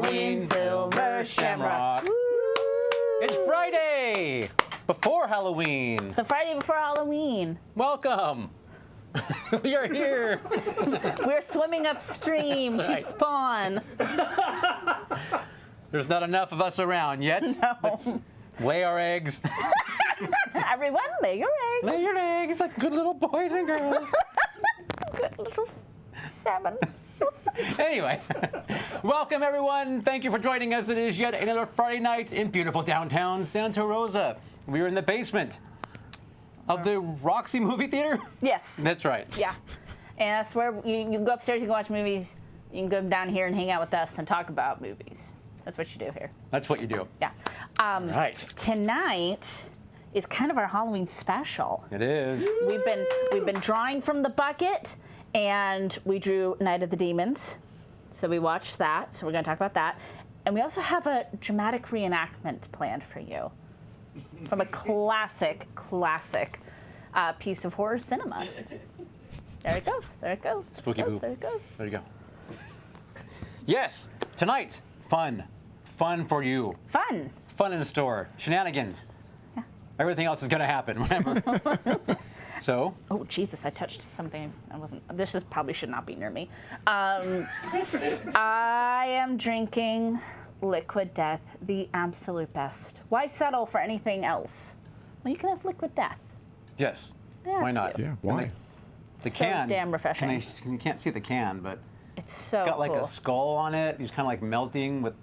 Halloween, silver shamrock. Woo! It's Friday before Halloween. It's the Friday before Halloween. Welcome. We are here. We're swimming upstream to spawn. There's not enough of us around yet. No. Lay our eggs. Everyone, lay your eggs. Lay your eggs like good little boys and girls. Good little salmon. Anyway, welcome everyone. Thank you for joining us. It is yet another Friday night in beautiful downtown Santa Rosa. We are in the basement of the Roxy movie theater. Yes. That's right. Yeah. And that's where you can go upstairs, you can watch movies. You can go down here and hang out with us and talk about movies. That's what you do here. That's what you do. Yeah. Right. Tonight is kind of our Halloween special. It is. We've been drawing from the bucket, and we drew Night of the Demons. So we watched that. So we're going to talk about that. And we also have a dramatic reenactment planned for you from a classic piece of horror cinema. There it goes. There it goes. Spooky boo. There it goes. There you go. Yes, tonight, fun for you. Fun. Fun in the store. Shenanigans. Yeah. Everything else is going to happen. Remember. So. Oh Jesus! I touched something. I wasn't. This is probably should not be near me. I am drinking Liquid Death, the absolute best. Why settle for anything else? Well, you can have Liquid Death. Yes. Yes, Why not? Yeah, why? The So can. damn refreshing. You can't see the can, but It's so it's got like cool. a skull on it. It's kind of like melting with,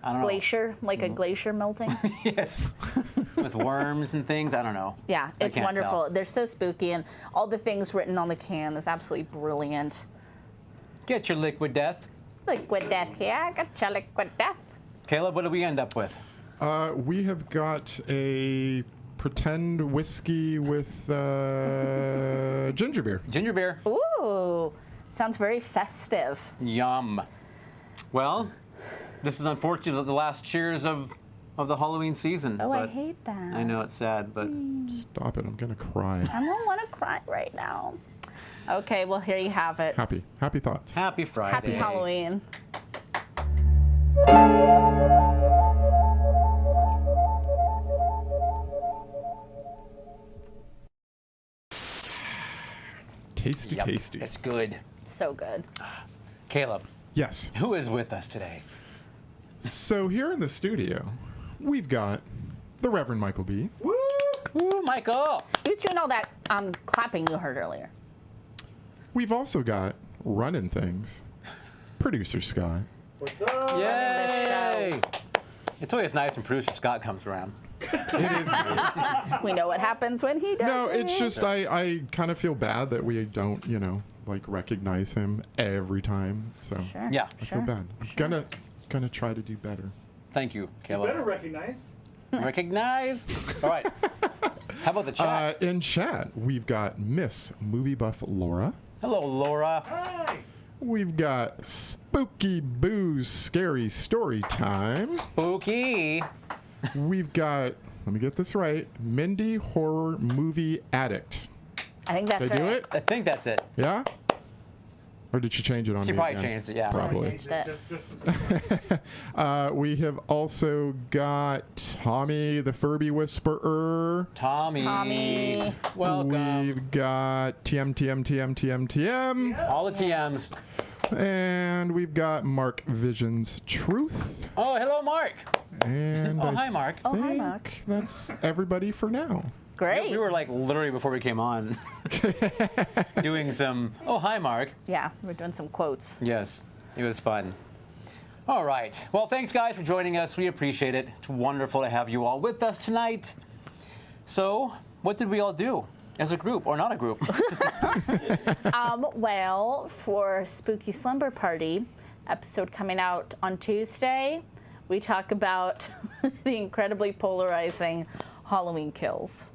I don't know. Glacier, like a glacier melting. Yes. With worms and things. I don't know. Yeah, I it's can't wonderful. tell. They're so spooky, and all the things written on the can is absolutely brilliant. Get your Liquid Death. Liquid Death here. I got your Liquid Death. Caleb, what did we end up with? We have got a pretend whiskey with ginger beer. Ginger beer. Ooh, sounds very festive. Yum. Well, this is unfortunately the last cheers of the Halloween season. Oh, I but hate that. I know it's sad, but Stop it, I'm gonna cry. I don't want to cry right now. Okay, well, here you have it. Happy thoughts. happy Friday. Happy Halloween. Tasty, Yep, tasty. it's good. So good. Caleb, Yes. who is with us today? So here in the studio, we've got the Reverend Michael B. Ooh, Michael. He was doing all that clapping you heard earlier. We've also got Running Things, producer Scott. What's up? Yay! It's always nice when producer Scott comes around. It is. We know what happens when he does No, it. it's just I kind of feel bad that we don't, like recognize him every time. So Sure. Yeah. I feel bad. I'm gonna try to do better. Thank you, Caleb. Better recognize. Recognize. All right. How about the chat? In chat, we've got Miss Movie Buff Laura. Hello, Laura. Hi. We've got Spooky Boo's Scary Story Time. Spooky. We've got, let me get this right, Mindy Horror Movie Addict. I think that's Did I do right. it? I think that's it. Yeah? Or did she change it on She me probably again? changed it, yeah. Probably. Changed it. Just We have also got Tommy the Furby Whisperer. Tommy. Welcome. We've got TM. All the TMs. And we've got Mark Vision's Truth. Oh, hello, Mark. And Oh, hi, Mark. Oh, hi, Mark. That's everybody for now. Great. We were like literally before we came on doing some, oh, hi, Mark. Yeah, we're doing some quotes. Yes, it was fun. All right. Well, thanks, guys, for joining us. We appreciate it. It's wonderful to have you all with us tonight. So, what did we all do as a group, or not a group? Well, for Spooky Slumber Party, episode coming out on Tuesday, we talk about the incredibly polarizing Halloween Kills.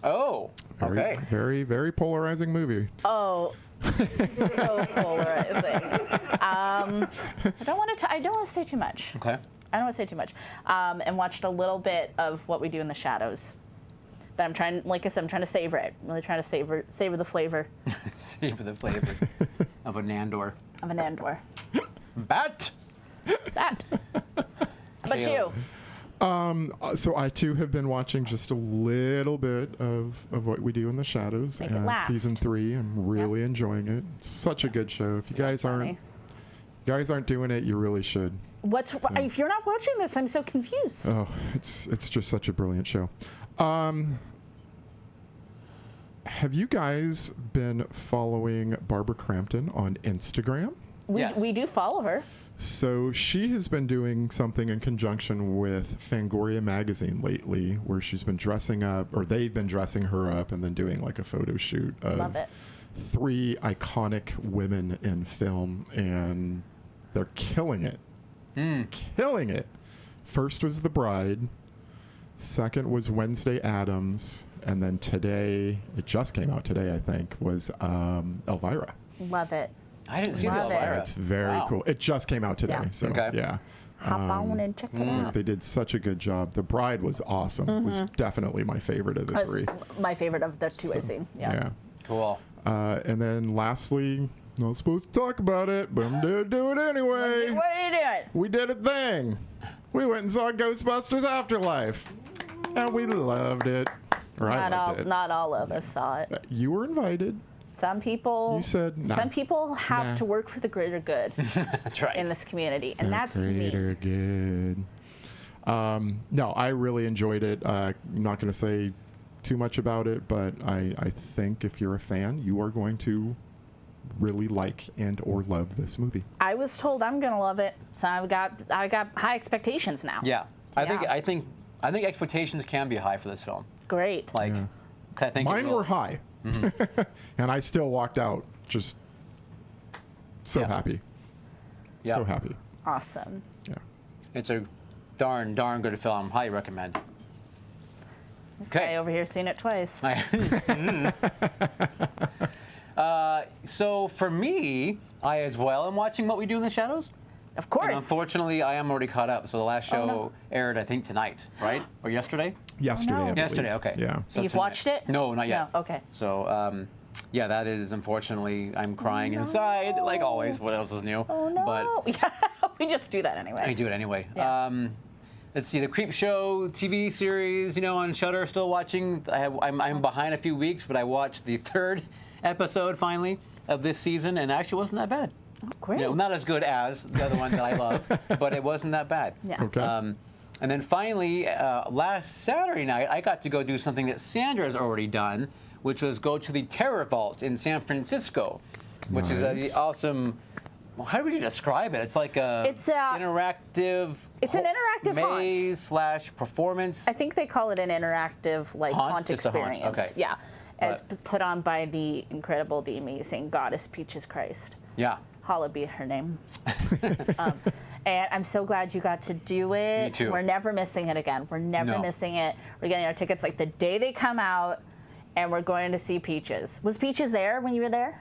Oh, okay. Very, very polarizing movie. Oh, so polarizing. I don't want to say too much. Okay. I don't want to say too much. And watched a little bit of What We Do in the Shadows. But I'm trying, like I said, I'm trying to savor it. I'm really trying to savor the flavor Savor the flavor of a Nandor. of an Andor. Bat. That. How about you? So I too have been watching just a little bit of What We Do in the Shadows. Make it last. Season 3. I'm really enjoying it. It's such a good show. If you guys aren't doing it, you really should. If you're not watching this, I'm so confused. Oh, it's just such a brilliant show. Have you guys been following Barbara Crampton on Instagram? Yes. We do follow her. So she has been doing something in conjunction with Fangoria magazine lately, where she's been dressing up, or they've been dressing her up, and then doing like a photo shoot of Love it. 3 iconic women in film, and they're killing it. Killing it. First was The Bride. Second was Wednesday Addams. And then today, it just came out today, I think, was Elvira. Love it. I didn't see Love the it. Elvira. It's very cool. It just came out today. Yeah. So, Okay. yeah. Hop on and check it out. They did such a good job. The Bride was awesome. It was definitely my favorite of the That was 3. my favorite of the 2 I've seen. Yeah. Cool. And then lastly, not supposed to talk about it, but I'm going to do it anyway. What are you doing? We did a thing. We went and saw Ghostbusters Afterlife. And we loved it. Or I loved it. Not all of us saw it. You were invited. Some people. You said nah. Some people have Nah. to work for the greater good That's right. in this community, and that's Greater me. good. No, I really enjoyed it. I'm not going to say too much about it, but I think if you're a fan, you are going to really like and or love this movie. I was told I'm gonna love it, so I got high expectations now. Yeah. I Yeah. think expectations can be high for this film. Great. Like, Yeah. I think it Mine will. were high. And I still walked out just so Yeah. happy. Yeah. So happy. Awesome. Yeah. It's a darn good film. Highly recommend. This Okay. guy over here seen it twice. So for me, I as well am watching What We Do in the Shadows. Of And course. unfortunately, I am already caught up. So the last show no. aired, I think, tonight, right? Or yesterday? Yesterday, no. I believe. Yesterday, okay. Yeah. So You've tonight- watched it? No, not yet. No, okay. So, yeah, that is unfortunately, I'm crying inside, like always. What else is new? Oh no. But Yeah, we just do that anyway. I do it anyway. Yeah. Let's see, the Creep Show TV series, on Shudder, still watching. I'm behind a few weeks, but I watched the 3rd episode finally of this season, and it actually wasn't that bad. Oh, great. Not as good as the other one that I love, but it wasn't that bad. Yeah. Okay. And then finally, last Saturday night, I got to go do something that Sandra has already done, which was go to the Terror Vault in San Francisco, which is Nice. the awesome. Well, how would you describe it? It's like It's a- interactive. It's an interactive haunt. maze / performance. I think they call it an interactive haunt Just a haunt, experience. okay. Yeah. As put on by the incredible, the amazing goddess Peaches Christ. Yeah. Hallowed be her name. And I'm so glad you got to do it. Me too. We're never missing it again. We're never No. missing it. We're getting our tickets like the day they come out, and we're going to see Peaches. Was Peaches there when you were there?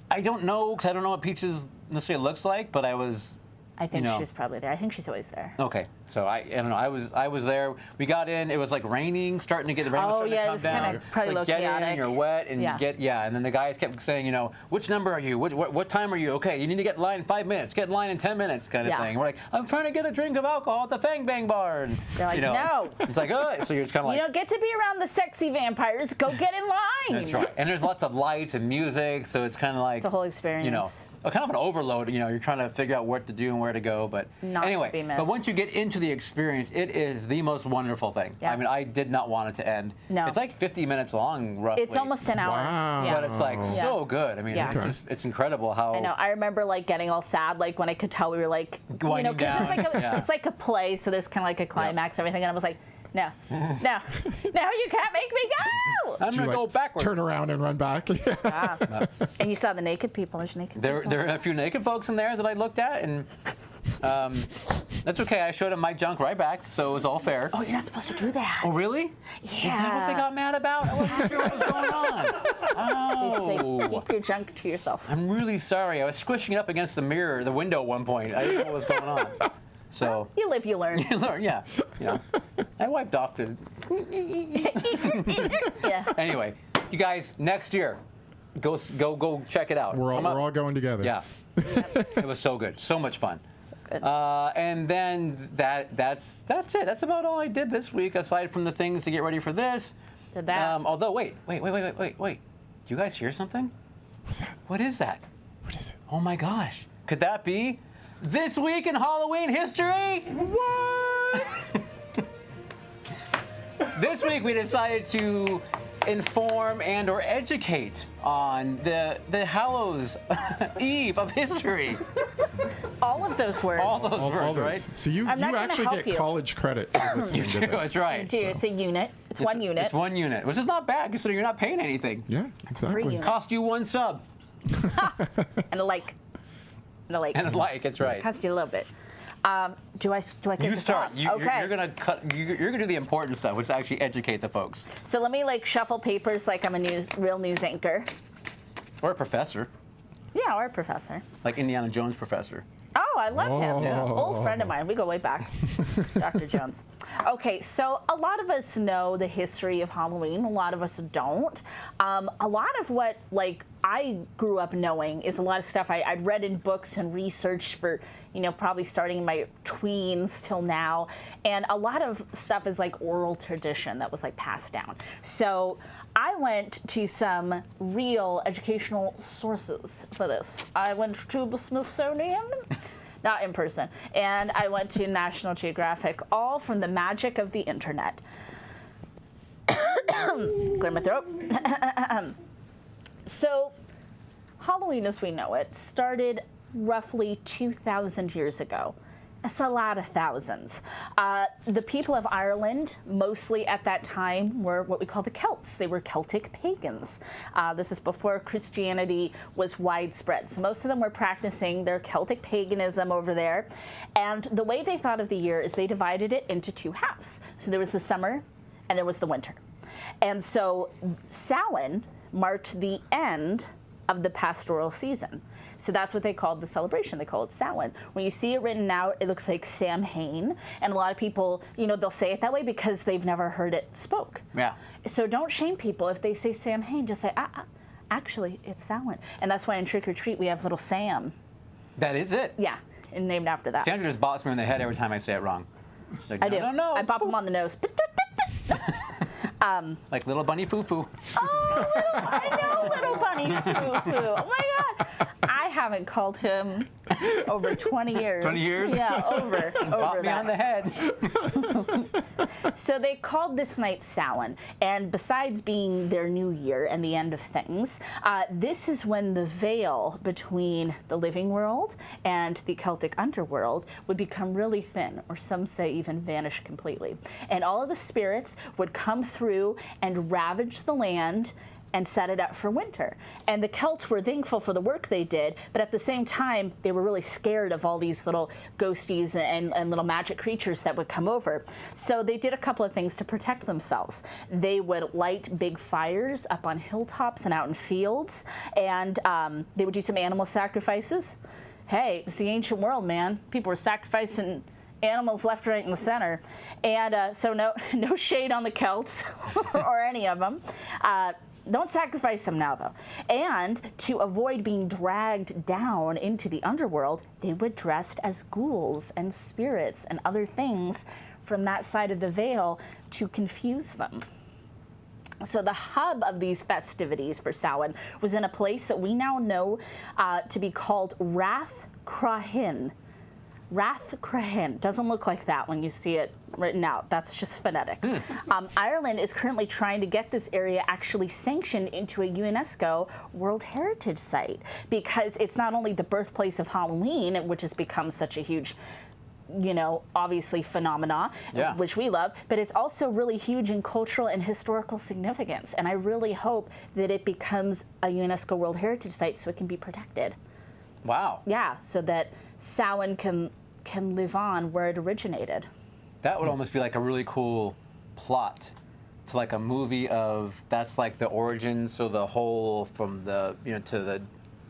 I don't know, because I don't know what Peaches necessarily looks like, but I was. I think No. she's probably there. I think she's always there. Okay, so I don't know. I was there. We got in. It was like raining, starting to get the rain was Oh, starting yeah, it to come was down. kinda probably Like, low get in, chaotic. you're wet, and Yeah. and then the guys kept saying, which number are you? What time are you? Okay, you need to get in line in 5 minutes. Get in line in 10 minutes, kind of Yeah. thing. We're like, I'm trying to get a drink of alcohol at the Fang Bang Bar. And, They're like, no. It's like, oh, so you're just kind of like. You don't get to be around the sexy vampires. Go get in line. That's right. And there's lots of lights and music, so it's kind of like It's a whole experience. kind of an overload. You're trying to figure out what to do and where to go, but Not to anyway. be missed. But once you get into the experience, it is the most wonderful thing. Yeah. I mean, I did not want it to end. No. It's like 50 minutes long, roughly. It's almost an hour. Wow. Yeah. But it's like so good. I mean, Yeah. it's incredible how. I know. I remember getting all sad, when I could tell we were Winding because down. it's like a play, so there's kind of like a climax, everything, and I was like, no, you can't make me go. I'm You, gonna go backwards. Turn around and run back. And you saw the naked people. There's naked There people. are a few naked folks in there that I looked at, and that's okay. I showed them my junk right back, so it was all fair. Oh, you're not supposed to do that. Oh, really? Yeah. Is that what they got mad about? I wasn't sure what was going on. They say Oh. keep your junk to yourself. I'm really sorry. I was squishing it up against the mirror, the window at one point. I didn't know what was going on. So, You live, you learn. you learn, yeah. I wiped off the. Yeah. Anyway, you guys, next year, go check it out. We're Come up. all going together. Yeah. It was so good. So much fun. good. And then that's it. That's about all I did this week, aside from the things to get ready for this. Did that. Although, wait. Do you guys hear something? What's that? What is that? What is it? Oh my gosh. Could that be This Week in Halloween History? What? This week we decided to inform and or educate on the Hallows Eve of history. All of those words. All those words, All those. right? So you I'm not gonna actually help get you. college credit for listening to this. That's right. Dude, it's a unit. It's one unit. It's one unit, which is not bad considering you're not paying anything. Yeah, exactly. unit. Cost you one sub. And a like. And a like. And a like, it's right. Cost you a little bit. Do I kick You this start. off? You're gonna do the important stuff, which is actually educate the folks. So let me like shuffle papers like I'm a real news anchor. Or a professor, Yeah, or a professor. like Indiana Jones professor. Oh, I love him. Yeah. Old friend of mine. We go way back. Dr. Jones. Okay, so a lot of us know the history of Halloween. A lot of us don't. A lot of what like I grew up knowing is a lot of stuff I'd read in books and researched for, probably starting in my tweens till now. And a lot of stuff is like oral tradition that was like passed down. So I went to some real educational sources for this. I went to the Smithsonian, not in person, and I went to National Geographic, all from the magic of the internet. Clear my throat. So, Halloween as we know it started roughly 2,000 years ago. It's a lot of thousands. The people of Ireland, mostly at that time, were what we call the Celts. They were Celtic pagans. This is before Christianity was widespread. So most of them were practicing their Celtic paganism over there. And the way they thought of the year is they divided it into two halves. So there was the summer and there was the winter. And so Samhain marked the end of the pastoral season. So that's what they called the celebration. They call it Samhain. When you see it written out, it looks like Samhain. And a lot of people, they'll say it that way because they've never heard it spoke. Yeah. So don't shame people if they say Samhain. Just say, actually, it's Samhain. And that's why in Trick or Treat we have little Sam. That is it. Yeah, and named after that. Sandra just bops me in the head every time I say it wrong. She's like, I do. No. I pop them on the nose. Like little bunny foo-foo. Oh, I know, little bunny foo-foo. Oh my God. I haven't called him over 20 years. 20 years? Yeah, over Bop me that. on the head. So they called this night Samhain, and besides being their new year and the end of things, this is when the veil between the living world and the Celtic underworld would become really thin, or some say even vanish completely. And all of the spirits would come through and ravage the land and set it up for winter. And the Celts were thankful for the work they did, but at the same time, they were really scared of all these little ghosties and little magic creatures that would come over. So they did a couple of things to protect themselves. They would light big fires up on hilltops and out in fields, and they would do some animal sacrifices. Hey, it's the ancient world, man. People were sacrificing animals left, right, and center. And so no shade on the Celts or any of them. Don't sacrifice them now, though. And to avoid being dragged down into the underworld, they would dress as ghouls and spirits and other things from that side of the veil to confuse them. So the hub of these festivities for Samhain was in a place that we now know to be called Rath Crahin. Rath Crahin. Doesn't look like that when you see it written out. That's just phonetic. Ireland is currently trying to get this area actually sanctioned into a UNESCO World Heritage Site because it's not only the birthplace of Halloween, which has become such a huge, obviously phenomena, Yeah. which we love, but it's also really huge in cultural and historical significance. And I really hope that it becomes a UNESCO World Heritage Site so it can be protected. Wow. Yeah, so that Samhain can live on where it originated. That would almost be like a really cool plot to like a movie of that's like the origin, so the whole from the to the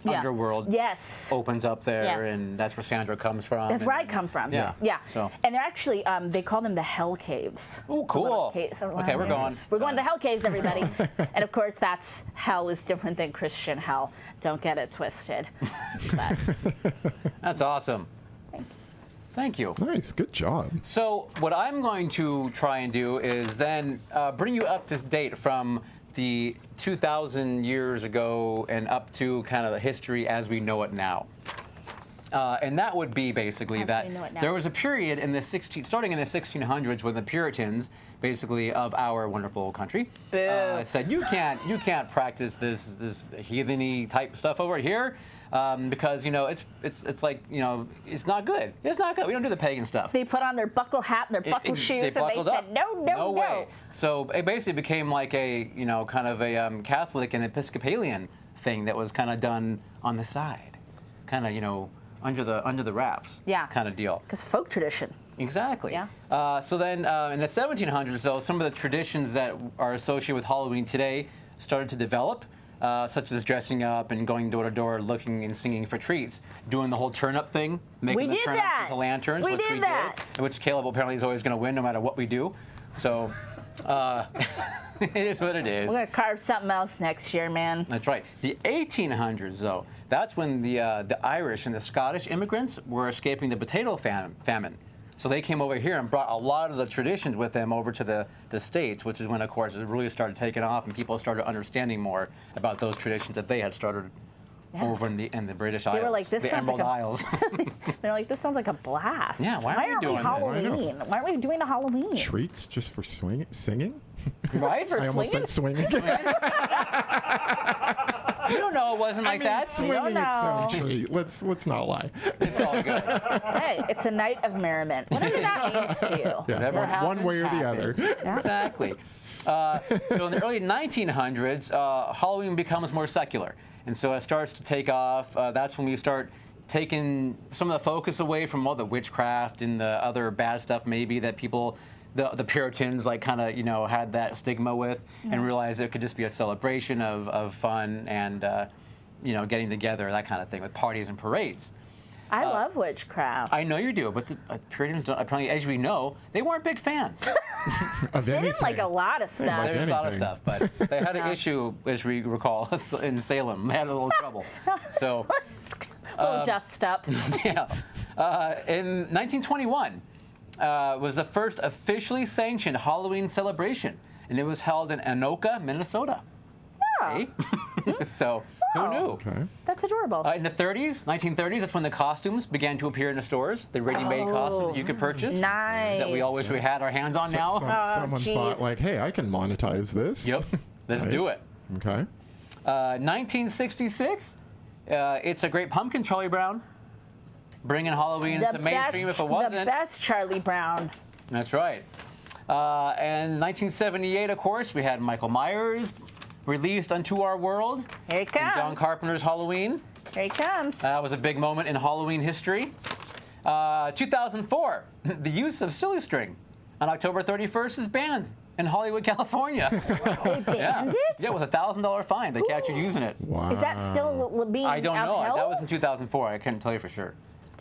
underworld Yes. opens up there, Yes. and that's where Sandra comes from. That's and- where I come from. Yeah. Yeah. So- And they're actually, they call them the Hell Caves. Ooh, cool. The little caves around Okay, we're there. going. We're going to the Hell Caves, everybody. And of course, that's hell is different than Christian hell. Don't get it twisted. But That's awesome. Thank you. Nice, good job. So what I'm going to try and do is then bring you up to date from the 2,000 years ago and up to kind of the history as we know it now. And that would be basically As that we know it now. there was a period in the starting in the 1600s when the Puritans, basically of our wonderful country, said you can't practice this heatheny type stuff over here because it's like it's not good. It's not good. We don't do the pagan stuff. They put on their buckle hat and their buckle shoes, and they buckled said, up. no. way. So it basically became like a kind of a Catholic and Episcopalian thing that was kind of done on the side, kind of under the wraps, Yeah. kind of deal. Because folk tradition. Exactly. Yeah. So then in the 1700s, though, some of the traditions that are associated with Halloween today started to develop, such as dressing up and going door to door, looking and singing for treats, doing the whole turn-up thing, making We the did turn-ups that. into lanterns, We which did we that. did, which Caleb apparently is always going to win no matter what we do. So it is what it is. We're going to carve something else next year, man. That's right. The 1800s, though, that's when the Irish and the Scottish immigrants were escaping the potato famine. So they came over here and brought a lot of the traditions with them over to the States, which is when, of course, it really started taking off and people started understanding more about those traditions that they had started over in the British Isles. were like, this the sounds Emerald like a- Isles. They're like, this sounds like a blast. Yeah, why aren't we aren't doing we this? Halloween? Why aren't we doing a Halloween? Treats just for singing? Right? For I almost said swinging. You don't know it wasn't like that. Swinging know. its own treat. Let's not lie. It's all good. Hey, it's a night of merriment. Whatever that means to you. Yeah, Whatever one way or the happens, other. Exactly. So in the early 1900s, Halloween becomes more secular. And so it starts to take off. That's when we start taking some of the focus away from all the witchcraft and the other bad stuff maybe that people, the Puritans, like kind of, had that stigma with and realized it could just be a celebration of fun and, getting together, that kind of thing with parties and parades. I love witchcraft. I know you do, but the Puritans, apparently, as we know, they weren't big fans. Of They anything. didn't like a lot of stuff. There's a lot of anything. stuff, but they had an issue, as we recall, in Salem. They had a little trouble. So, A little dust up. yeah. In 1921 was the first officially sanctioned Halloween celebration, and it was held in Anoka, Minnesota. Oh, Hey? So, who knew? Okay. that's adorable. In the 1930s, that's when the costumes began to appear in the stores, the ready-made costumes that you could purchase. Nice. That we all wish we had our hands on now. Someone geez. thought, like, hey, I can monetize this. Yep. Let's do Nice. it. Okay. 1966, It's a Great Pumpkin, Charlie Brown. Bringing Halloween into mainstream if it wasn't. The best Charlie Brown. That's right. And 1978, of course, we had Michael Myers released Unto Our World. Here he in John comes. Carpenter's Halloween. Here he comes. That was a big moment in Halloween history. 2004, the use of silly string on October 31st is banned in Hollywood, California. They banned it? Yeah, with a $1,000 fine. They catch you using it. Wow. Is that still being I don't know. upheld? That was in 2004. I couldn't tell you for sure.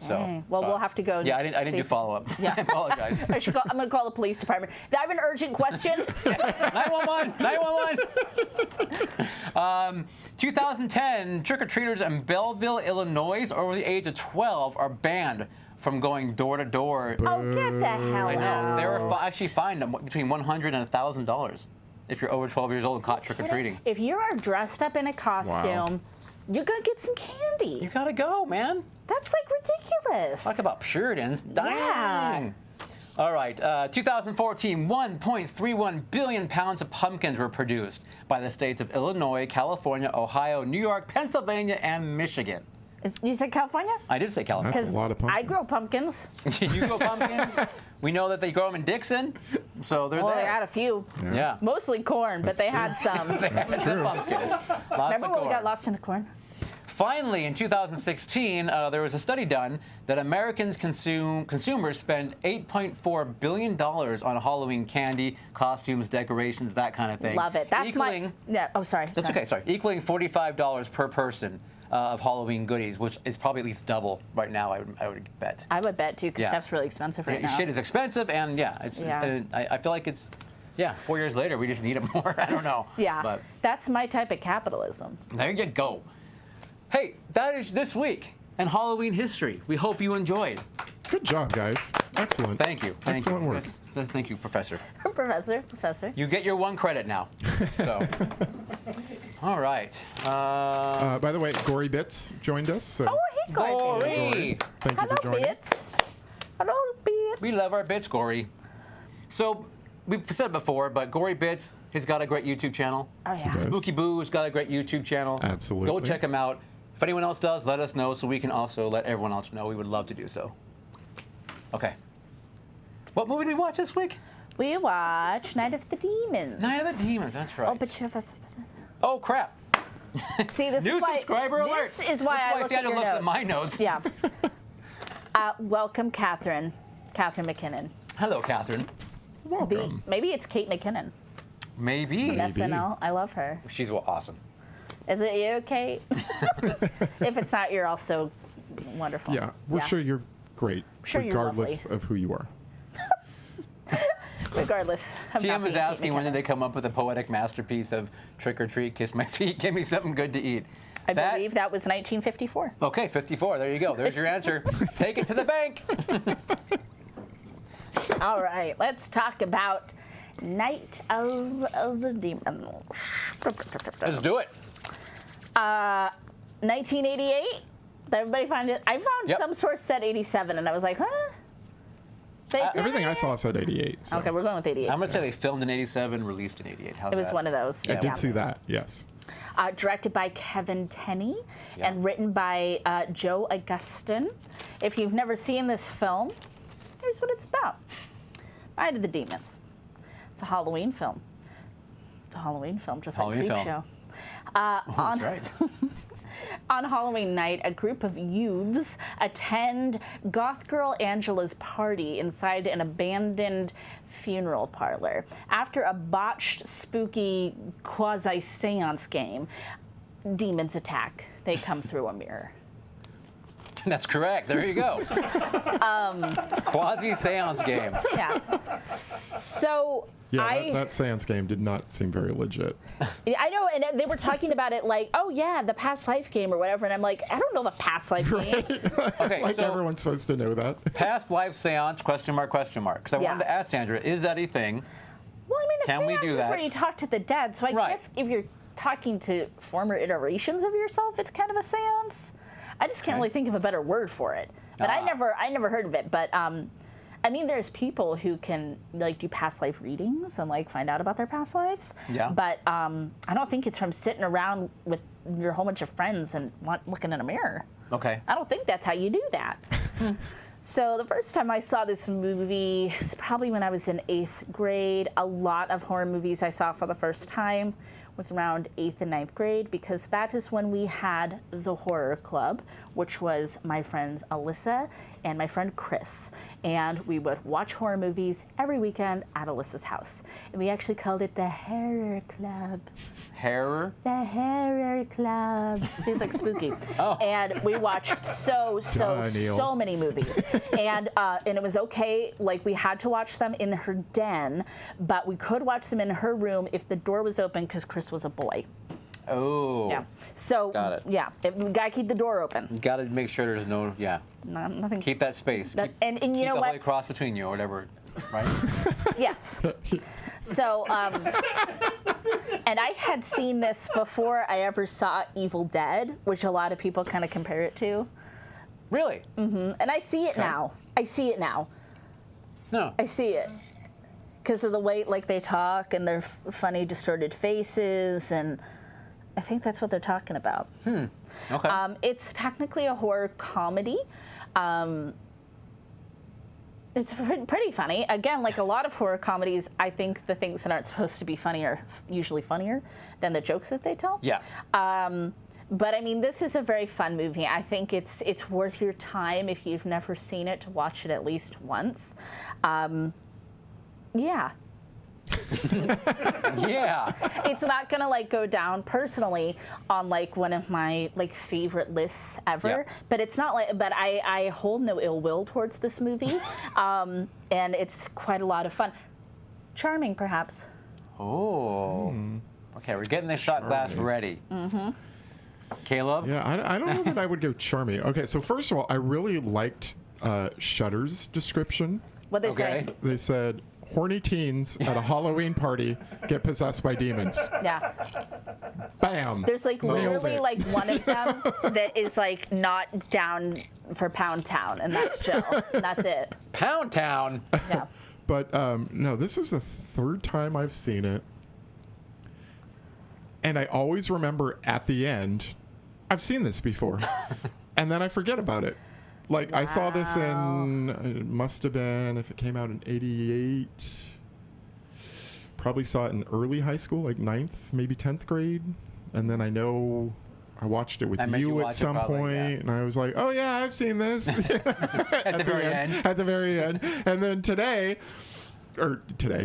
So, Dang. Well, we'll have to go. Yeah, I didn't see do if- follow up. Yeah. I apologize. I should call, I'm going to call the police department. I have an urgent question. 911! 911! 2010, trick-or-treaters in Belleville, Illinois, over the age of 12 are banned from going door to door. Oh, get the hell I know. out. They were actually fined between $100 and $1,000 if you're over 12 years old and caught trick-or-treating. If you are dressed up in a costume, you're going to get some candy. You gotta go, man. That's like ridiculous. Talk about Puritans. Dang. Yeah. All right, 2014, 1.31 billion pounds of pumpkins were produced by the states of Illinois, California, Ohio, New York, Pennsylvania, and Michigan. You said California? I did say California. That's a lot of I pumpkins. grow pumpkins. You grow pumpkins? We know that they grow them in Dixon, so they're Well, they there. had a few. Yeah. Mostly corn, but they had some. That's true. pumpkin. Lots Remember of when we got corn. lost in the corn? Finally, in 2016, there was a study done that Americans consumers spend $8.4 billion on Halloween candy, costumes, decorations, that kind of thing. Love it. That's equaling, my. Yeah. Oh, sorry. That's okay, sorry. Equaling $45 per person of Halloween goodies, which is probably at least double right now, I would bet. I would bet too, because Yeah. stuff's really expensive right now. Shit is expensive, and yeah, I feel like it's, 4 years later, we just need it more. I don't know. Yeah. But That's my type of capitalism. there you go. Hey, that is this week in Halloween history. We hope you enjoyed. Good job, guys. Excellent. Thank you. Thank Excellent you. work. Thank you, Professor. Professor. You get your 1 credit now. So, all right. By the way, Gory Bits joined us. So Oh, hey, Gory. Gory. thank you Hello, for joining. Bits. Hello, Bits. We love our bits, Gory. So, we've said it before, but Gory Bits has got a great YouTube channel. Oh, yeah. Yes. Spooky Boo's got a great YouTube channel. Absolutely. Go check him out. If anyone else does, let us know so we can also let everyone else know. We would love to do so. Okay. What movie did we watch this week? We watched Night of the Demons. Night of the Demons, that's right. Oh, but you have Oh, crap. See, this New is why. subscriber alert. This is why I look at Sandra your looks notes. at my notes. Yeah. Welcome, Catherine McKinnon. Hello, Catherine. Welcome. Maybe it's Kate McKinnon. Maybe. SNL. I love her. She's awesome. Is it you, Kate? If it's not, you're also wonderful. Yeah, we're sure you're great, Sure you're regardless lovely. of who you are. Regardless. Of TM not is being Kate asking when McKinnon. did they come up with a poetic masterpiece of trick or treat, kiss my feet, give me something good to eat. I believe that was 1954. Okay, 54. There you go. There's your answer. Take it to the bank. All right, let's talk about Night of the Demons. Let's do it. 1988. Did everybody find it? I found Yep. some source said 87, and I was like, huh? Everything I saw said 88. So. Okay, we're going with 88. I'm going to say they filmed in 87, released in 88. How's It was that? one of those. I did see that, yes. Directed by Kevin Tenney Yeah. and written by Joe Augustin. If you've never seen this film, here's what it's about. Night of the Demons. It's a Halloween film. It's a Halloween film, just Halloween like film. Creepshow. That's right. On Halloween night, a group of youths attend goth girl Angela's party inside an abandoned funeral parlor. After a botched, spooky quasi-seance game, demons attack. They come through a mirror. That's correct. There you go. Quasi-seance game. Yeah. So Yeah, that seance game did not seem very legit. I know, and they were talking about it like, oh yeah, the past life game or whatever, and I'm like, I don't know the past life game. Okay, Like so everyone's supposed to know that. past life seance, question mark, question mark. Because I Yeah. wanted to ask Sandra, is that a thing? Well, I mean, a Can we seance do is that? where you talk to the dead, so I Right. guess if you're talking to former iterations of yourself, it's kind of a seance. I just can't Okay. really think of a better word for it. But I never heard of it. But I mean, there's people who can like do past life readings and like find out about their past lives. Yeah. But I don't think it's from sitting around with your whole bunch of friends and looking in a mirror. Okay. I don't think that's how you do that. So the first time I saw this movie is probably when I was in 8th grade. A lot of horror movies I saw for the first time was around 8th and 9th grade because that is when we had the horror club, which was my friends Alyssa and my friend Chris. And we would watch horror movies every weekend at Alyssa's house. And we actually called it the Horror Club. Horror? The Horror Club. Seems like spooky. Oh. And we watched so Neil. many movies. And it was okay, like we had to watch them in her den, but we could watch them in her room if the door was open because Chris was a boy. Oh. Yeah. So, Got it. yeah, we gotta keep the door open. Got to make sure there's no, Nothing. keep that space. That- keep and you keep know the what? Holy Cross between you or whatever, right? Yes. So, and I had seen this before I ever saw Evil Dead, which a lot of people kind of compare it to. Really? And I see it Okay. now. I see it now. No. I see it. Because of the way, like, they talk and their funny, distorted faces, and I think that's what they're talking about. Okay. It's technically a horror comedy. It's pretty funny. Again, like a lot of horror comedies, I think the things that aren't supposed to be funny are usually funnier than the jokes that they tell. Yeah. But I mean, this is a very fun movie. I think it's worth your time if you've never seen it to watch it at least once. Yeah. Yeah. It's not gonna like go down personally on like one of my like favorite lists ever, Yeah. but it's not like. But I hold no ill will towards this movie, and it's quite a lot of fun. Charming, perhaps. Oh. Okay, we're getting the shot glass Charming. ready. Caleb? Yeah, I don't know that I would go charming. Okay, so first of all, I really liked Shudder's description. What they Okay. say? They said, horny teens at a Halloween party get possessed by demons. Yeah. Bam. There's like Nailed literally it. like one of them that is like not down for Pound Town, and that's Jill. And that's it. Pound Town. Yeah. But no, this is the third time I've seen it. And I always remember at the end, I've seen this before. And then I forget about it. Like, I saw this in, it must have been, if it came out in 88, probably saw it in early high school, like 9th, maybe 10th grade. And then I know I watched it with I made you you watch at it some probably, point, yeah. and I was like, oh yeah, I've seen this. At the very end. At the very end. And then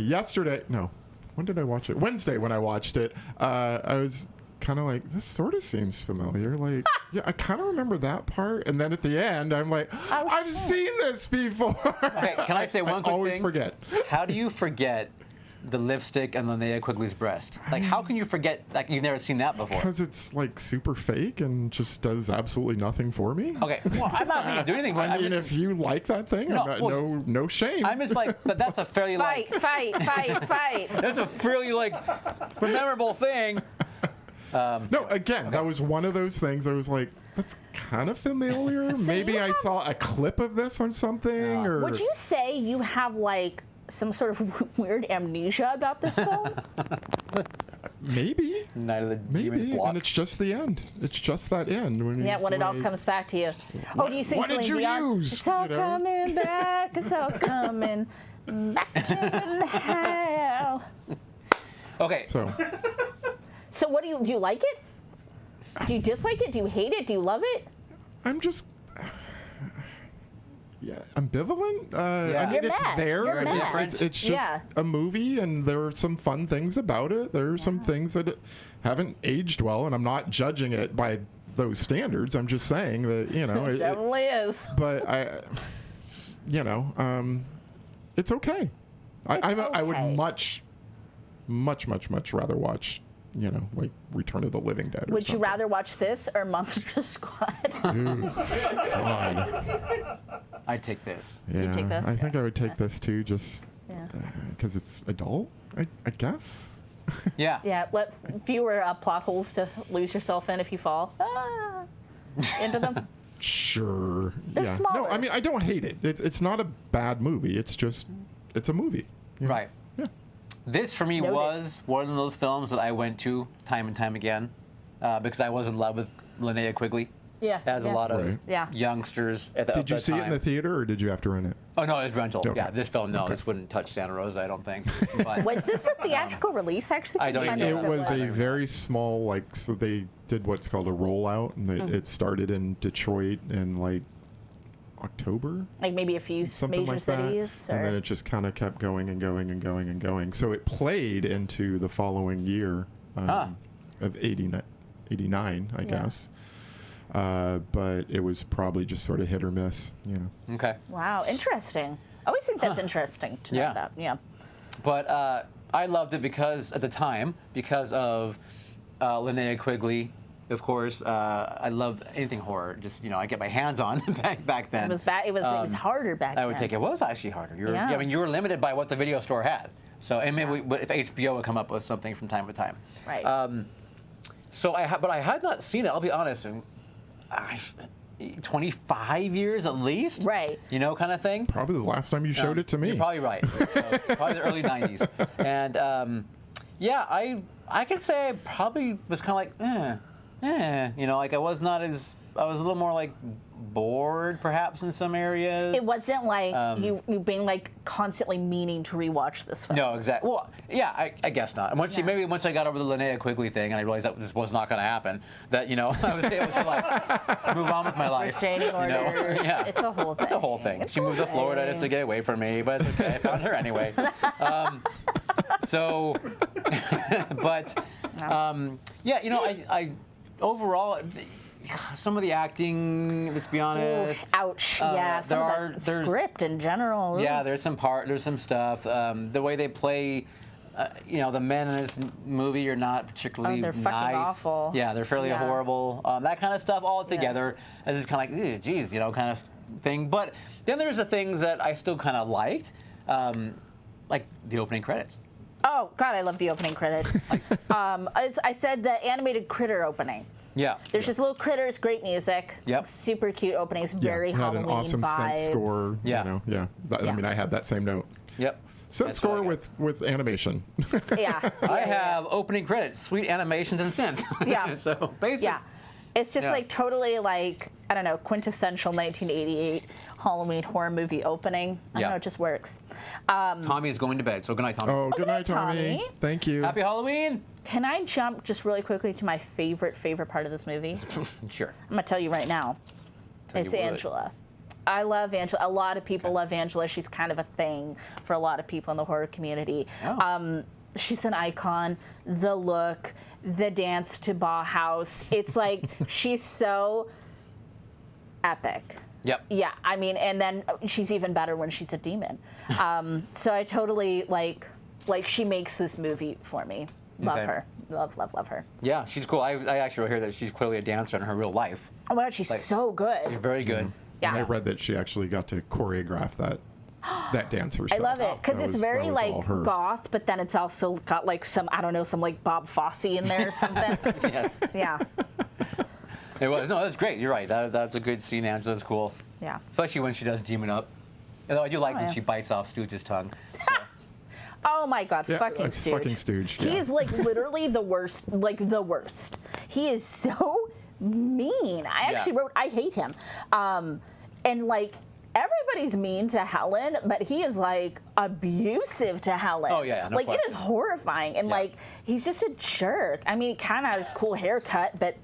yesterday, no, when did I watch it? Wednesday when I watched it, I was kind of like, this sort of seems familiar. Like, yeah, I kind of remember that part. And then at the end, I'm like, I've seen this before. Okay, can I say one quick always thing? forget. How do you forget the lipstick on Linnea Quigley's breast? Like, how can you forget, like, you've never seen that before? Because it's like super fake and just does absolutely nothing for me. Okay, well, I'm not going to do anything. I mean, if you like that thing, No, I'm not, well, no shame. I'm just like, but that's a fairly, Fight, like, fight. that's a fairly, like, memorable thing. No, again, that was one of those things I was like, that's kind of familiar. Maybe you I have- saw a clip of this on something. Or Would you say you have like some sort of weird amnesia about this film? Maybe. Night of the Demons Maybe. block. And it's just the end. It's just that end. When Yeah, he's when it all like, comes back to you. Oh, do you sing what did Celine you Dion? use? It's all You know? coming back. It's all coming back to hell. Okay, So what do you like it? Do you dislike it? Do you hate it? Do you love it? I'm just. Yeah, ambivalent. Yeah. I mean, You're it's mad. there. You're and mad. It's just Yeah. a movie, and there are some fun things about it. There are some things that haven't aged well, and I'm not judging it by those standards. I'm just saying that it, Definitely is. but it's okay. I would okay. much rather watch, like Return of the Living Dead. Would you rather watch this or Monster Squad? God. I'd take this. Yeah, take this? I think I would take this too, just Yeah. because it's adult, I guess. Yeah. Yeah, let fewer plot holes to lose yourself in if you fall into them. Sure. They're yeah. No, smaller. I mean, I don't hate it. It's not a bad movie. It's just, it's a movie. you know? Right. Yeah. This, for me, Noted. was one of those films that I went to time and time again because I was in love with Linnea Quigley, Yes. as a lot of Right. Yeah. youngsters at the Did you that see it in time. the theater, or did you have to rent it? Oh, no, it was rental. Okay. Yeah, this film, no, Okay. this wouldn't touch Santa Rosa, I don't think. But Was this a theatrical release, actually? I don't Can even you know. find It out if was a very small, so they did what's called a rollout, and it started in Detroit in like October, like maybe a few something major like cities? that, and then it just kind of kept going and going and going and going. So it played into the following year of 89, I guess. But it was probably just sort of hit or miss, okay. Wow, interesting. I always think that's interesting to know Yeah. that. Yeah. But I loved it because, at the time, because of Linnea Quigley, of course. I loved anything horror. Just, I get my hands on back then. It was bad. It was harder back then. I would take it. Was actually harder. Yeah. I mean, you were limited by what the video store had. So, and maybe if HBO would come up with something from time to time. Right. But I had not seen it. I'll be honest. 25 years at least. Right. Kind of thing. Probably the last time you showed it to me. You're probably right. So, probably the early 90s. And yeah, I could say I probably was kind of like, like I was a little more like bored perhaps in some areas. It wasn't like you being like constantly meaning to rewatch this film. No, exactly. Well, yeah, I guess not. And maybe once I got over the Linnea Quigley thing and I realized that this was not going to happen, that I was able to like move on with my life. Restraining orders. Yeah. It's a whole thing. It's a whole thing. It's She a moved to whole Florida thing. just to get away from me, but it's okay. I found her anyway. But I overall. Some of the acting, let's be honest. Ooh, ouch. Yeah. Some of the script in general. Yeah, Ooh. there's some stuff. The way they play, the men in this movie are not particularly they're fucking nice. awful. Yeah, they're fairly Yeah. horrible. That kind of stuff all together. It's just kind of like, geez, kind of thing. But then there's the things that I still kind of liked, like the opening credits. Oh God, I love the opening credits. As I said, the animated critter opening. Yeah. There's just little critters, great music. Yep. Super cute openings, very Had Halloween an awesome vibes. synth score. Yeah. You know, yeah. I mean, I had that same note. Yep. Synth That's score what I with animation. Yeah. I have opening credits, sweet animations, and synth. Yeah. So basic. Yeah. It's just Yeah. like totally like, I don't know, quintessential 1988 Halloween horror movie opening. I Yeah. don't know, it just works. Tommy is going to bed, so good night, Tommy. Oh, good night, Tommy. Tommy. Thank you. Happy Halloween. Can I jump just really quickly to my favorite part of this movie? Sure. I'm going to tell you right now. Tell It's you what. Angela. I love Angela. A lot of people love Angela. She's kind of a thing for a lot of people in the horror community. Oh. She's an icon. The look, the dance to Bauhaus. It's like she's so epic. Yep. Yeah, I mean, and then she's even better when she's a demon. So I totally like she makes this movie for me. Love Okay. her. Love her. Yeah, she's cool. I actually wrote here that she's clearly a dancer in her real life. Oh my God, she's so good. She's very good. Yeah. And I read that she actually got to choreograph that dance herself. I love it because That it's was- very that was all like her. goth, but then it's also got like some, I don't know, some like Bob Fosse in there or something. Yes. Yeah, It was. No, that's great. You're right. That's a good scene. Angela's cool. yeah. Especially when she does Demon Up. Although I do like when yeah. she bites off Stooge's tongue. So. Oh my God, Yeah, fucking it's Stooge. fucking Stooge, He yeah. is like literally the worst, like the worst. He is so mean. I actually wrote, I hate him. And like, everybody's mean to Helen, but he is like abusive to Helen. Oh, yeah, no like question. it is horrifying. And Yeah. like, he's just a jerk. I mean, he kind of has a cool haircut, but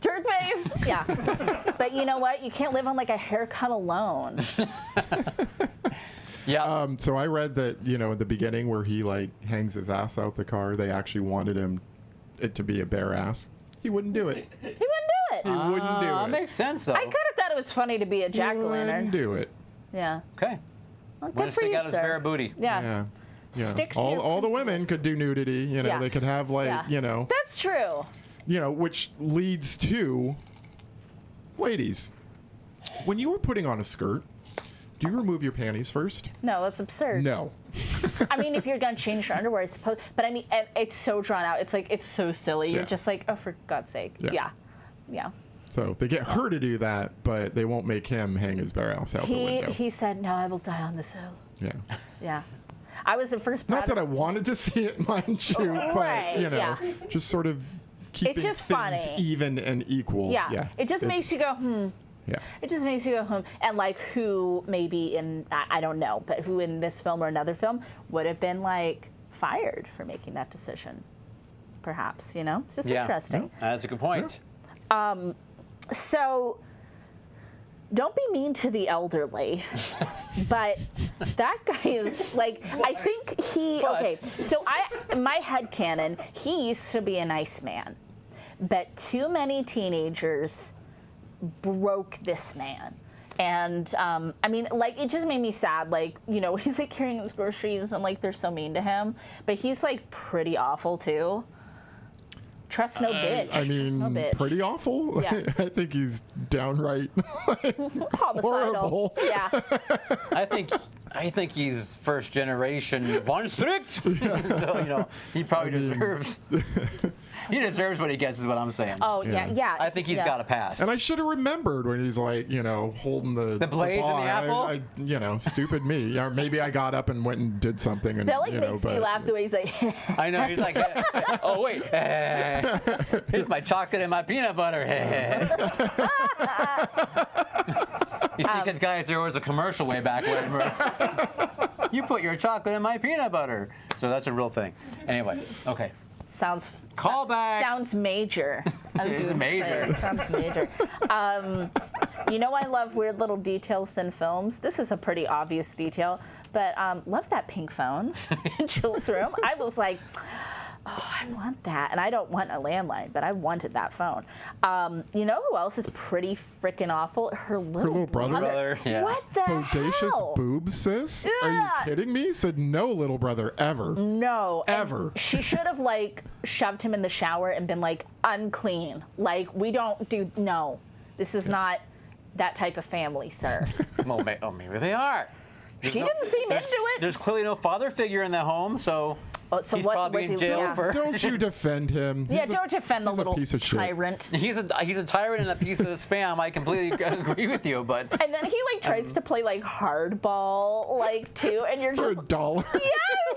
jerk face. Yeah. But you know what? You can't live on like a haircut alone. Yeah. So I read that, you know, at the beginning where he like hangs his ass out the car, they actually wanted it to be a bare ass. He wouldn't do it. He wouldn't do it. He wouldn't do it. Makes sense, though. I kind of thought it was funny to be a He jack-o'-lantern. wouldn't do it. Yeah. Okay. Well, When good to for stick you, out his sir. bare booty. Yeah. Yeah. Yeah. Stick to your all the women principles. could do nudity, you know, Yeah. they could have like, Yeah. you know, That's true. which leads to ladies. When you were putting on a skirt, do you remove your panties first? No, that's absurd. No. I mean, if you're gonna change your underwear, I suppose. But I mean, it's so drawn out. It's like it's so silly. You're Yeah. just like, oh, for God's sake. Yeah. Yeah. So they get her to do that, but they won't make him hang his bare ass out the window. He said, no, I will die on this hill. Yeah. Yeah. I was at first. Not proud that I of- wanted to see it, mind you, Right, but, you know, yeah. just sort of keeping just things funny. even and equal. Yeah. It just makes you go, Yeah. It just makes you go home. And like, who maybe I don't know, but who in this film or another film would have been like fired for making that decision? Perhaps, you know? It's just interesting. That's a good point. So, don't be mean to the elderly, but that guy is like, I think he, But- okay, so my headcanon, he used to be a nice man, but too many teenagers broke this man. And, I mean, like, it just made me sad. Like, you know, he's like carrying his groceries and like, they're so mean to him, but he's like pretty awful too. Trust no bitch. I Trust no mean, bitch. pretty awful. Yeah. I think he's downright Homicidal. horrible. Yeah. I think he's first generation von Strict. So, you know, he probably deserves. He deserves what he gets, is what I'm saying. Oh, yeah. I think he's yeah. got a pass. And I should have remembered when he's like, you know, holding the blades and ball. the apple? I, you know, stupid me. Or maybe I got up and went and did something. And, That like you know, makes me but- laugh the way he's like, I know, he's like, oh, wait. Here's my chocolate and my peanut butter. You see, because guys, there was a commercial way back when where you put your chocolate in my peanut butter. So that's a real thing. Anyway, okay. sounds Call back. Sounds major. as It is you would major. say. It sounds major. You know, I love weird little details in films. This is a pretty obvious detail, but love that pink phone in Jill's room. I was like, oh, I want that. And I don't want a landline, but I wanted that phone. You know who else is pretty freaking awful? Her little brother? Brother, yeah. What the Bodacious hell? boobs, sis? Are you Yeah. kidding me? Said no, little brother, ever. No. and Ever. She should have like shoved him in the shower and been like, unclean. Like, we don't do, no. This is not that type of family, sir. Well, maybe they are. She didn't seem into it. There's clearly no father figure in the home, so, So he's what's probably in jail yeah. for. Don't you defend him. Yeah, He's a- don't defend the he's a little piece of shit. tyrant. He's a tyrant and a piece of spam. I completely agree with you, but And then he like tries to play like hardball, like too, and you're For just $1. yes.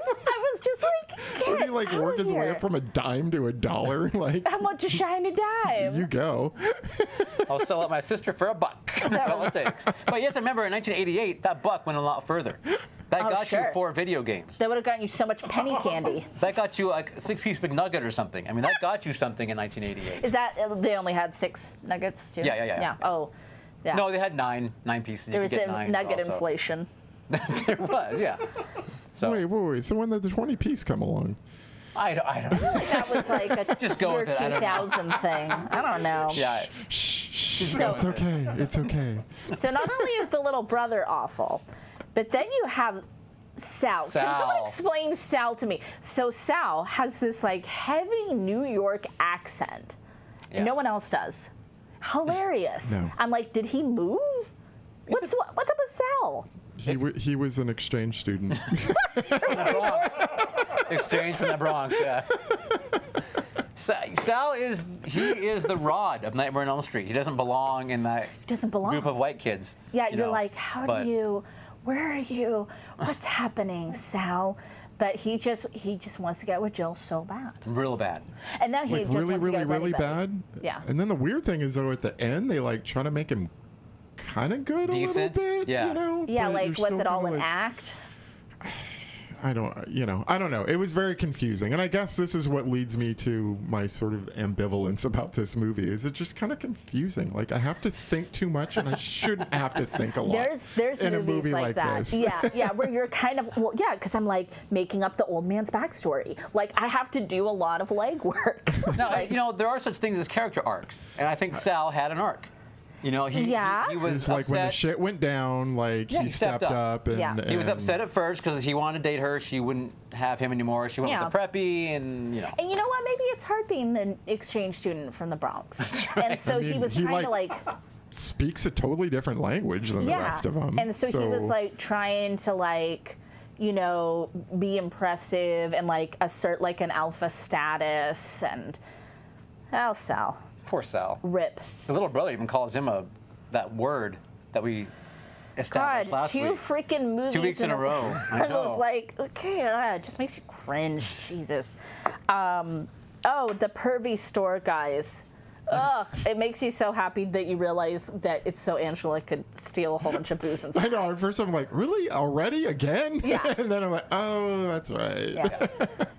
I was just like, Would get he like out work of his way here. up from a dime to $1? Like, How much a shiny dime? you go. I'll sell out my sister for $1. That's all it takes. But you have to remember, in 1988, that buck went a lot further. That Oh, got sure. you 4 video games. That would have gotten you so much penny candy. That got you like a 6-piece McNugget or something. I mean, that got you something in 1988. Is that they only had 6 nuggets too? Yeah. Oh, yeah. No, they had nine pieces. there You was could get a 9 nugget also. inflation. There was, yeah. So Wait. So when did the 20 piece come along? I don't know. That was like a Just go year with it, I don't know. 2000 thing. I don't know. Yeah. So, It's okay. It's okay. so not only is the little brother awful, but then you have Sal. Can someone Sal. explain Sal to me? So Sal has this like heavy New York accent. Yeah. No one else does. Hilarious. No. I'm like, did he move? What's up with Sal? He was an exchange student. From the Bronx. Exchange from the Bronx, yeah. Sal is the Rod of Nightmare on Elm Street. He doesn't belong in that He doesn't belong. group of white kids. Yeah, you you're know, like, how but do you? Where are you? What's happening, Sal? But he just wants to get with Jill so bad. Real bad. And then he Like just really, wants to really, get with really anybody. bad. Yeah. And then the weird thing is though, at the end they like try to make him kind of good Decent? a little bit. Yeah. You know? Yeah, but like you're was still it all kinda an like, act? I don't know. It was very confusing, and I guess this is what leads me to my sort of ambivalence about this movie. Is it just kind of confusing? Like I have to think too much, and I shouldn't have to think a lot. There's in movies a movie like that. this. Yeah, where you're kind of because I'm like making up the old man's backstory. Like I have to do a lot of legwork. Now, there are such things as character arcs, and I think Sal had an arc. You know, he was It's like when the upset. shit went down, like Yeah, he stepped up, and Yeah. He was and- upset at first because he wanted to date her. She wouldn't have him anymore. She went Yeah. with the preppy, and you know. And you know what? Maybe it's hard being the exchange student from the Bronx. And so I he mean, was he, trying to like, like speaks a totally different language than the rest of them. And so he was like trying to like, be impressive and like assert like an alpha status and Sal. Poor Sal. Rip. The little brother even calls him that word that we established God, last 2 week. freaking movies 2 weeks in a row. I I was know. like, okay, it just makes you cringe. Jesus. The pervy store guys. Ugh, it makes you so happy that you realize that it's so Angela could steal a whole bunch of booze and I know. At snacks. first, I'm like, really, already again? Yeah. And then I'm like, oh, that's right. Yeah.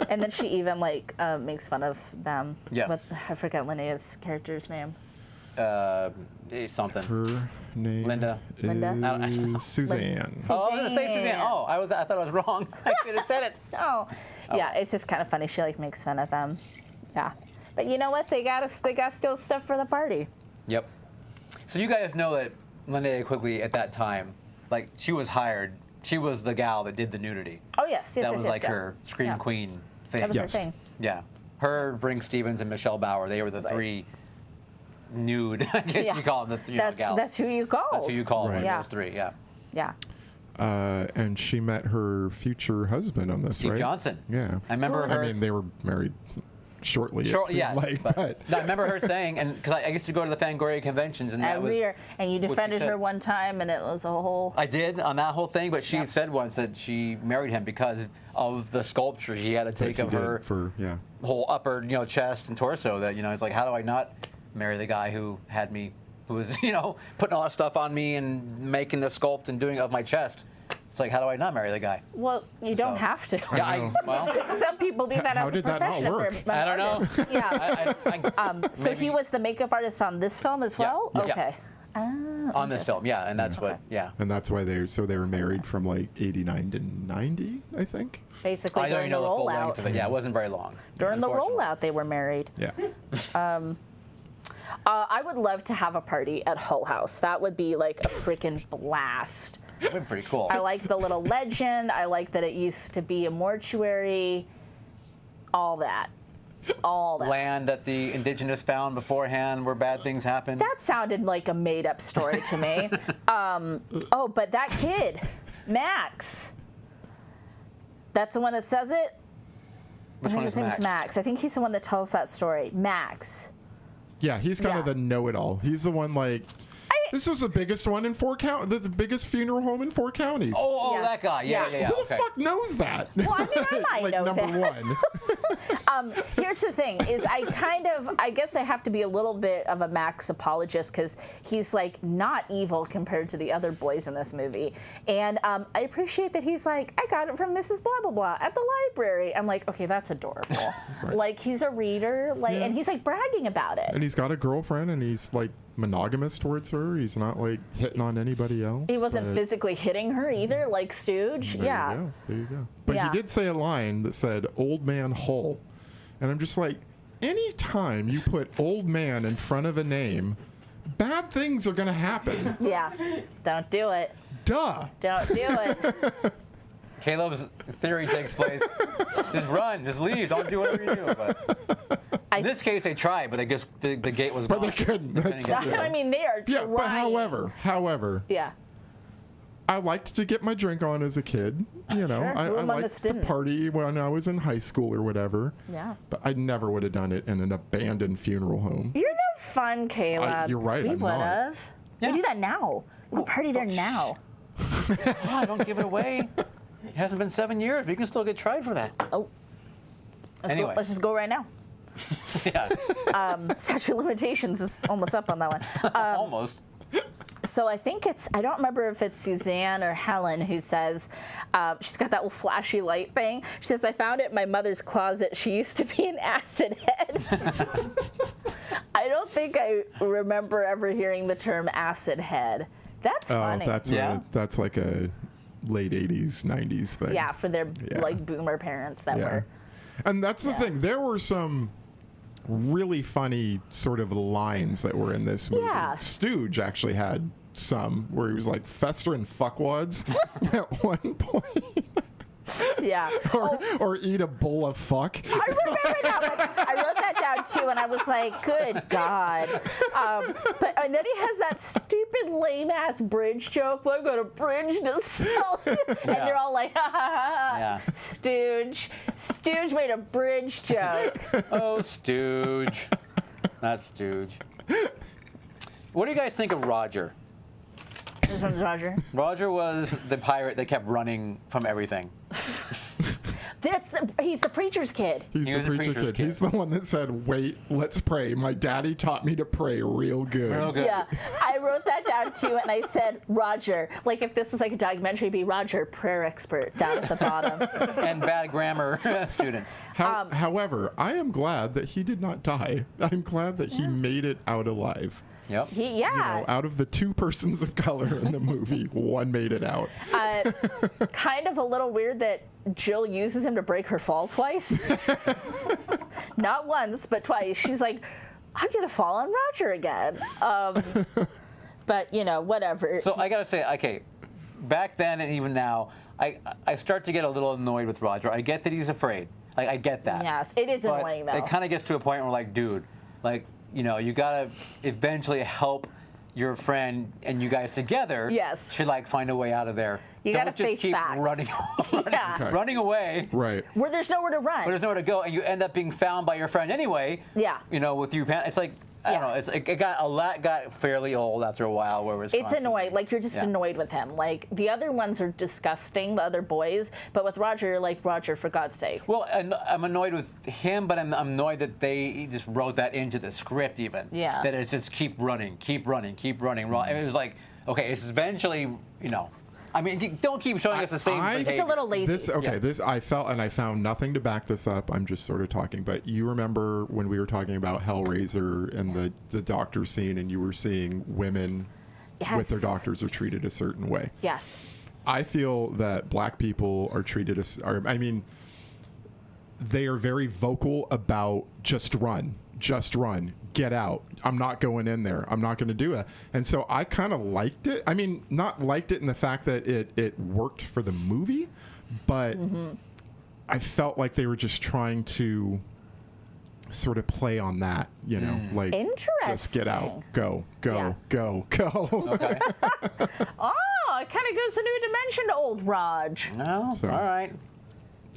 And then she even like makes fun of them. Yeah. With, I forget Linnea's character's name. Something. Her name Linda. is Suzanne. Oh, I was gonna say Suzanne. Suzanne. Oh, I thought I was wrong. I should have said it. Oh. Yeah, it's just kind of funny. She like makes fun of them. Yeah. But you know what? They got still stuff for the party. Yep. So you guys know that Linnea Quigley at that time, like she was hired. She was the gal that did the nudity. Oh yes, That was like yeah. her scream Yeah. queen thing. That was her Yes. thing. Yeah. Her, Brink Stevens, and Michelle Bauer. They were the 3 nude. I guess Yeah. you call them the gals. That's who you called. That's who you call Right. one Yeah. of those 3. Yeah. Yeah. And she met her future husband on this, Steve right? Johnson. Yeah. I remember her. I mean, they were married shortly. it Short, seemed yeah, like, but no, I remember her saying, and because I used to go to the Fangoria conventions, and that was Every year. And you what she defended said. her one time, and it was a whole. I did on that whole thing, but she Yep. had said once that she married him because of the sculpture he had to take he of did her for whole upper, chest and torso. That it's like, how do I not marry the guy who had me, who was putting all that stuff on me and making the sculpt and doing of my chest? It's like, how do I not marry the guy? Well, you don't So- have to. Yeah, well, Some people do that How as a did that not profession. if work? they're I don't know. artists. Yeah. So he maybe- was the makeup artist on this film as Yeah. well? Yeah. Okay. Oh, on this interesting. film, yeah, and that's what, yeah. and that's why they were married from like 89 to 90, I think. Basically, I don't during even the know the full length rollout. of it. Yeah, it wasn't very long. During the unfortunately. rollout, they were married. Yeah. I would love to have a party at Hull House. That would be like a freaking blast. It would be pretty cool. I like the little legend. I like that it used to be a mortuary. All that. all that. land that the indigenous found beforehand where bad things happen. That sounded like a made-up story to me. Oh, but that kid, Max. That's the one that says it? Which I one think is his name's Max? Max. I think he's the one that tells that story. Max. Yeah, he's kind of Yeah. the know-it-all. He's the one like. This was the biggest one in 4 counties. The biggest funeral home in 4 counties. Oh, Yes. that guy. Yeah. Who the Okay. fuck knows that? Well, I mean, I might like know number that. one. Here's the thing: is I guess I have to be a little bit of a Max apologist because he's like not evil compared to the other boys in this movie, and I appreciate that he's like, I got it from Mrs. Blah blah blah at the library. I'm like, okay, that's adorable. Like he's a reader, like, and he's like bragging about it. And he's got a girlfriend, and he's like monogamous towards her. He's not like hitting on anybody else. He wasn't but physically hitting her either, like Stooge. there Yeah. You go. There you go. But Yeah. he did say a line that said "Old Man Hull," and I'm just like, anytime you put "old man" in front of a name, bad things are gonna happen. Yeah. Don't do it. Duh. Don't do it. Caleb's theory takes place. Just run. Just leave. Don't do whatever you do. But in this case, they tried, but the gate was But gone. they couldn't. They That's- get through. I mean, they are Yeah, trying. but however, Yeah. I liked to get my drink on as a kid. You know, Sure. I Who among liked us to didn't? party when I was in high school or whatever. Yeah. But I never would have done it in an abandoned funeral home. You're no fun, Caleb. you're right, We I'm would not. have. Yeah. We do that now. We party there now. Oh, don't give it away. It hasn't been 7 years. We can still get tried for that. Oh. Anyway. Let's just go right now. Yeah. Statute of limitations is almost up on that one. Almost. So I think I don't remember if it's Suzanne or Helen who says, she's got that little flashy light thing. She says, I found it in my mother's closet. She used to be an acid head. I don't think I remember ever hearing the term acid head. That's funny. Yeah. That's like a late 80s, 90s thing. Yeah, for their Yeah. like boomer parents that Yeah. were. And that's the thing. There were some really funny sort of lines that were in this movie. Yeah. Stooge actually had some where he was like festering fuckwads at one point. Yeah. or eat a bowl of fuck. I remember that one. I wrote that down too, and I was like, "Good God!" And then he has that stupid lame ass bridge joke. We're going to bridge to sell, and they're all like, "Ha ha ha!" Yeah. Stooge. Stooge made a bridge joke. Oh, Stooge. Not Stooge. What do you guys think of Roger? This one's Roger. Roger was the pirate that kept running from everything. He's the preacher's kid. He's He the was a preacher preacher's kid. kid. He's the one that said, "Wait, let's pray. My daddy taught me to pray real good." Real good. Yeah, I wrote that down too, and I said Roger. Like if this was like a documentary, it'd be Roger, prayer expert, down at the bottom. And bad grammar students. However, I am glad that he did not die. I'm glad that he made it out alive. Yep. Out of the 2 persons of color in the movie, one made it out. Kind of a little weird that Jill uses him to break her fall twice. Not once, but twice. She's like, I'm going to fall on Roger again. But, whatever. So I gotta say, okay, back then and even now, I start to get a little annoyed with Roger. I get that he's afraid. Like I get that. Yes, it is But annoying, though. it kind of gets to a point where like, dude, like, you gotta eventually help your friend and you guys together Yes. should like find a way out of there. You Don't gotta just face keep facts. running Yeah. Okay. running away. Right. Where there's nowhere to run. But there's nowhere to go, and you end up being found by your friend anyway. Yeah. With you. It's like I don't know. It got fairly old after a while. Where it was. It's constantly- annoying. Like, you're just Yeah. annoyed with him. Like, the other ones are disgusting, the other boys. But with Roger, you're like, Roger, for God's sake. Well, I'm annoyed with him, but I'm annoyed that they just wrote that into the script even. Yeah. That it's just keep running. It was like, okay, it's eventually, I mean, don't keep showing us the same behavior. It's a little lazy. This I felt, and I found nothing to back this up. I'm just sort of talking. But you remember when we were talking about Hellraiser and the doctor scene, and you were seeing women with their Yes. doctors are treated a certain way. Yes. I feel that black people are treated they are very vocal about just run, get out. I'm not going in there. I'm not going to do it. And so I kind of liked it. I mean, not liked it in the fact that it worked for the movie, but I felt like they were just trying to sort of play on that, you know, like just get out, go. Okay. Oh, it kind of goes a new dimension to old Raj. No, So- all right.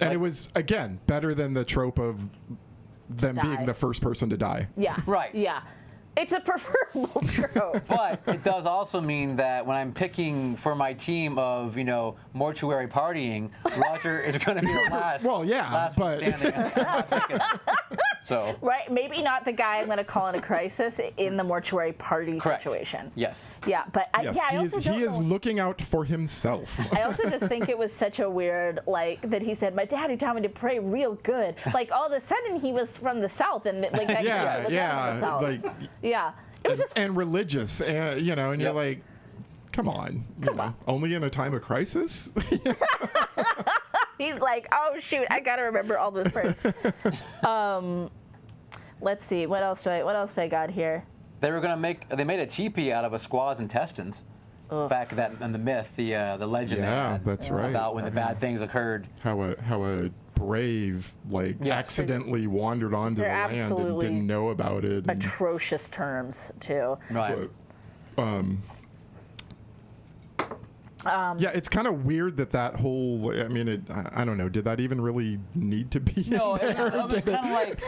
And it was, again, better than the trope of them Die. being the first person to die. Yeah. Right. Yeah. It's a preferable trope. But it does also mean that when I'm picking for my team of, mortuary partying, Roger is going to be the last. Well, yeah, last one but standing. I'm not picking him. So. Right? Maybe not the guy I'm going to call in a crisis in the mortuary party Correct. situation. Yes. Yeah, but yes, I also don't he is know. looking out for himself. I also just think it was such a weird, that he said, my daddy taught me to pray real good. Like, all of a sudden, he was from the South, and, that guy was from the South. like, Yeah. It was just... and religious, and you're like, come on, only in a time of crisis? He's like, oh, shoot, I got to remember all those prayers. Let's see, what else do I got here? They made a teepee out of a squaw's intestines. Ugh. Back in the myth, the legend they had that's right. about when the bad things occurred. How a brave accidentally wandered onto the They're land and absolutely didn't know about it. And, Atrocious terms, too. Right. yeah, it's kind of weird that whole. I mean, I don't know. Did that even really need to be? No, in there? it was kind of like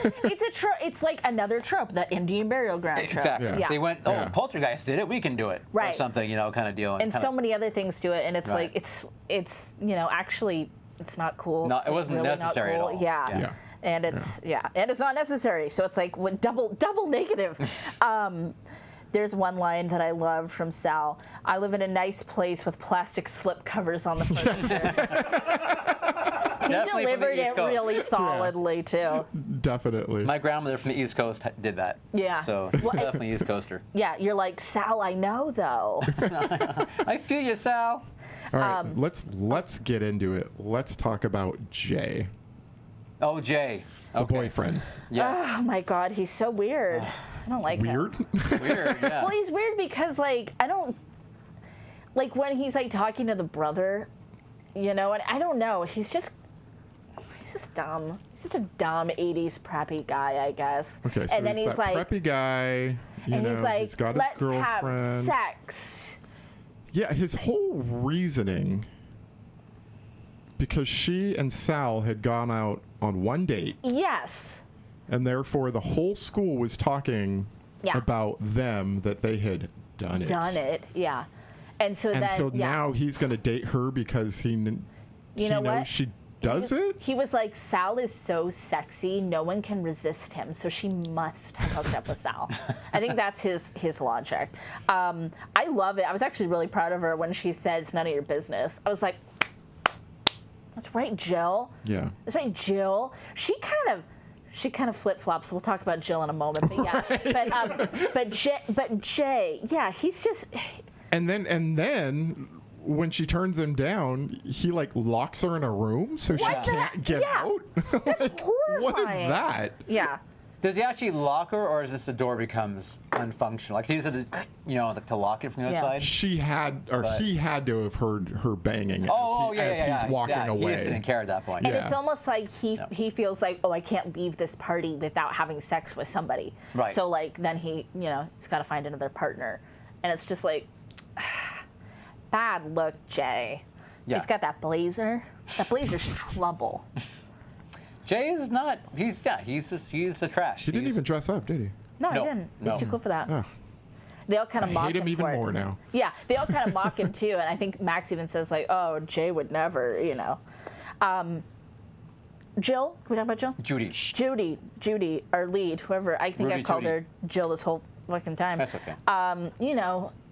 It's like another trope, that Indian burial ground trope. exactly. Yeah. They went, Poltergeist did it, we can do it, Right. or something, kind of deal. And so many other things do it, and it's Right. like it's actually it's not cool. No, It's it wasn't really not necessary at cool. all. Yeah. Yeah. And it's and it's not necessary. So it's like double negative. There's one line that I loved from Sal. I live in a nice place with plastic slip covers on the furniture. He Definitely from the delivered East it Coast. really solidly too. Definitely. My grandmother from the East Coast did that. Yeah. So Well, definitely East Coaster. Yeah, you're like, Sal, I know though. I feel you, Sal. All right, let's get into it. Let's talk about Jay, Oh, Jay. the Okay. boyfriend. Yeah. Oh my God, he's so weird. I don't like him. Weird. Weird. Yeah. Well, he's weird because I don't when he's talking to the brother, and I don't know. He's just dumb. He's just a dumb 80s preppy guy, I guess. Okay, so and then he's that like, preppy guy. and he's like, he's got his let's have girlfriend. sex. Yeah, his whole reasoning, because she and Sal had gone out on one date, Yes. and therefore the whole school was talking Yeah. about them, that they had done it. Done it. Yeah. And so And then so now he's going to date her because he know knows what? she does it? He was like, Sal is so sexy, no one can resist him, so she must have hooked up with Sal. I think that's his logic. I love it. I was actually really proud of her when she says, none of your business. I was like, that's right, Jill. Yeah. That's right, Jill. She kind of flip-flops. We'll talk about Jill in a moment. But yeah, but Jay, yeah, he's just... And then when she turns him down, he locks her in a room so she What the- can't get yeah. out. That's What is horrifying. that? Yeah. Does he actually lock her, or is this the door becomes unfunctional? Like he used it, to lock it from the other Yeah. side. He had to have heard her banging as he's walking away. He just didn't care at that point. And Yeah. it's almost like he feels like, oh, I can't leave this party without having sex with somebody. Right. So then he, he's got to find another partner, and it's just like, bad look, Jay. Yeah. He's got that blazer. That blazer's trouble. Jay is not. He's the trash. He didn't even dress up, did he? No, No, he didn't. no. He's too cool for that. Oh, They all kind of I mock hate him even for it. more now. Yeah, they all kind of mock him too, and I think Max even says oh, Jay would never, Jill, can we talk about Jill? Judy, our lead, whoever. I think Ruby I've called Tooty. her Jill this whole fucking time. That's okay.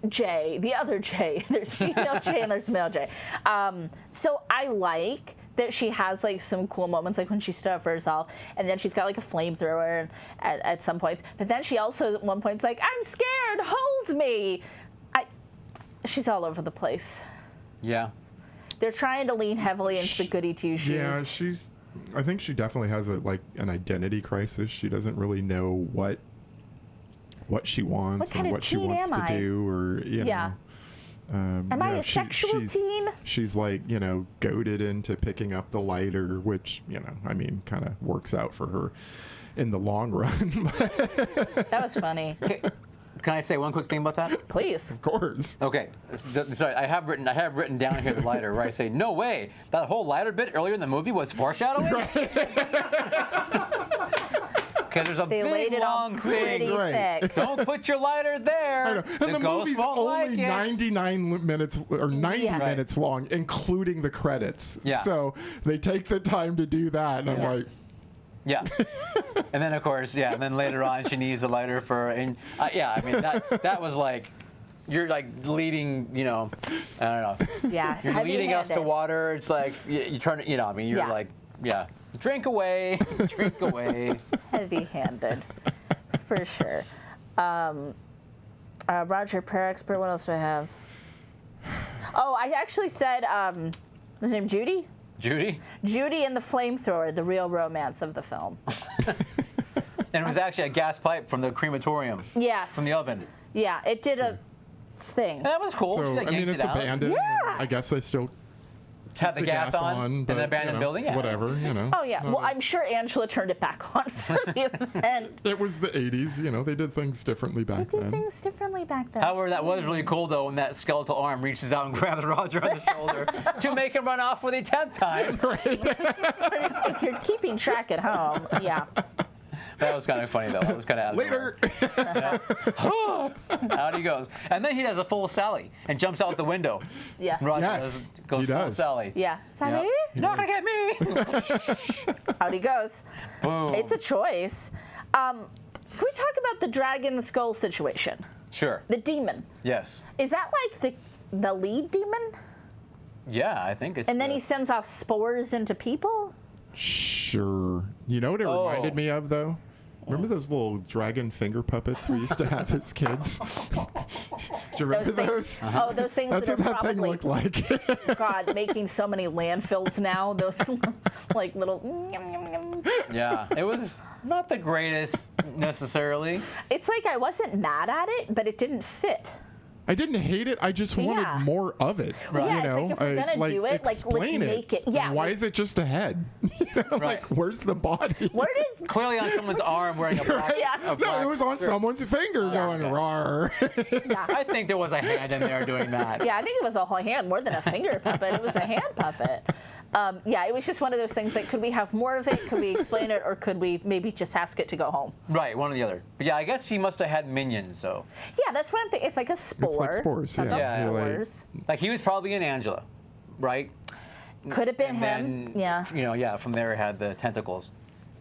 Jay, the other Jay. There's female Jay and there's male Jay. So I like that she has some cool moments, like when she stood up for herself, and then she's got a flamethrower at some points. But then she also at one point's like, "I'm scared, hold me." She's all over the place. Yeah. They're trying to lean heavily into the goody two shoes. Yeah, I think she definitely has an identity crisis. She doesn't really know what she wants What kind and of what she teen wants am to I? do, or Yeah. Am I a sexual teen? She's like, goaded into picking up the lighter, which, kind of works out for her in the long run. That was funny. Can I say one quick thing about that? Please. Of course. Okay, sorry. I have written down here the lighter where I say, no way, that whole lighter bit earlier in the movie was foreshadowing. Because there's a They big laid it long on pretty thing. Right. thick. Don't put your lighter there. I know. And the ghost movie's won't only like it. 99 minutes or 90 Yeah. minutes long, including the credits. Yeah. So they take the time to do that, and I'm Yeah. like, Yeah. And then, of course, and then later on she needs a lighter for, and that was like, you're like leading, I don't know. Yeah. You're leading us to heavy-handed. water. It's like, you turn, you're Yeah. like, drink away, drink away. Heavy-handed, for sure. Roger, prayer expert. What else do I have? Oh, I actually said, his name Judy? Judy? Judy and the flamethrower, the real romance of the film. And it was actually a gas pipe from the crematorium, Yes. from the oven. Yeah, it did its thing. And that was cool. so, She, like, I mean, yanked it's it out. abandoned. Yeah. I guess they still Had the gas on in but, an abandoned building. Yeah. Whatever, Oh, yeah. Well, I'm sure Angela turned it back on for the event. It was the 80s, they did things differently back Did then. things differently back then. However, that was really cool, though, when that skeletal arm reaches out and grabs Roger on the shoulder to make him run off for the 10th time. If you're keeping track at home, yeah. That was kind of funny, though. That was kind of Later. Out he goes. And then he does a full Sally and jumps out the window. Yes. Roger Yes, goes he full does. Sally. Yeah. Sorry? Yep. Not gonna get me. Out he goes. Boom. It's a choice. Can we talk about the dragon skull situation? Sure. The demon. Yes. Is that like the lead demon? Yeah, I think it's. And then he sends off spores into people? Sure. You know what it reminded me of, though? Remember those little dragon finger puppets we used to have as kids? Do you remember those? Oh, those things That's that what are that thing probably, looked like. God, making so many landfills now. Those like little. Yeah, it was not the greatest necessarily. It's like I wasn't mad at it, but it didn't fit. I didn't hate it. I just wanted Yeah. more of it. Right. Yeah, it's like if we're gonna do it, like, let's explain make it- yeah, Why like- is it just a head? Like, Right. where's the body? Where does Clearly on someone's arm wearing a black. Yeah. a black No, it was on strip. someone's finger going rawr. I think there was a hand in there doing that. Yeah, I think it was a whole hand, more than a finger puppet. It was a hand puppet. Yeah, it was just one of those things like, could we have more of it? Could we explain it? Or could we maybe just ask it to go home? Right, one or the other. But yeah, I guess he must have had minions, though. Yeah, that's what I'm thinking. It's like a spore. spores, Sounds yeah. like Yeah. spores. Like he was probably in Angela, right? Could have been And him. then, Yeah. from there it had the tentacles.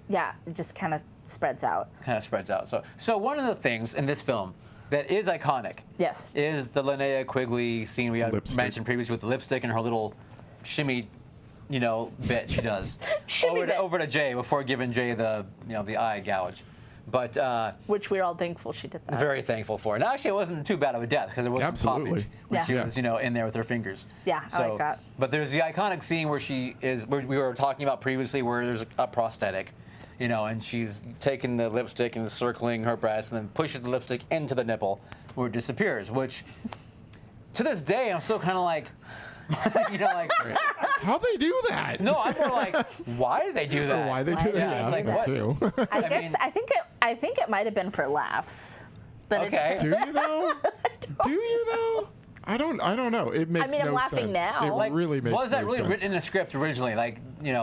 Yeah, it just kind of spreads out. Kind of spreads out. So one of the things in this film that is iconic Yes. is the Linnea Quigley scene we had Lipstick. mentioned previously with the lipstick and her little shimmy, bit she does. Shimmy bit. Over to Jay before giving Jay the, the eye gouge. But Which we're all thankful she did that. very thankful for it. And actually, it wasn't too bad of a death because it wasn't Absolutely. poppage when Yeah. she was, in there with her fingers. Yeah, I like that. But there's the iconic scene where where we were talking about previously, where there's a prosthetic, and she's taking the lipstick and circling her breast and then pushes the lipstick into the nipple where it disappears, which to this day, I'm still kind of like, like, How'd they do that? no, I'm more like, why did they do Or that? why they do that? Yeah, it's like, that what? too. I I guess mean- I think it might have been for laughs. But Okay. Do you though? Do you though? I don't know. It makes I'm no laughing sense. now. It Like, really makes Was that no really sense. written in the script originally? Like,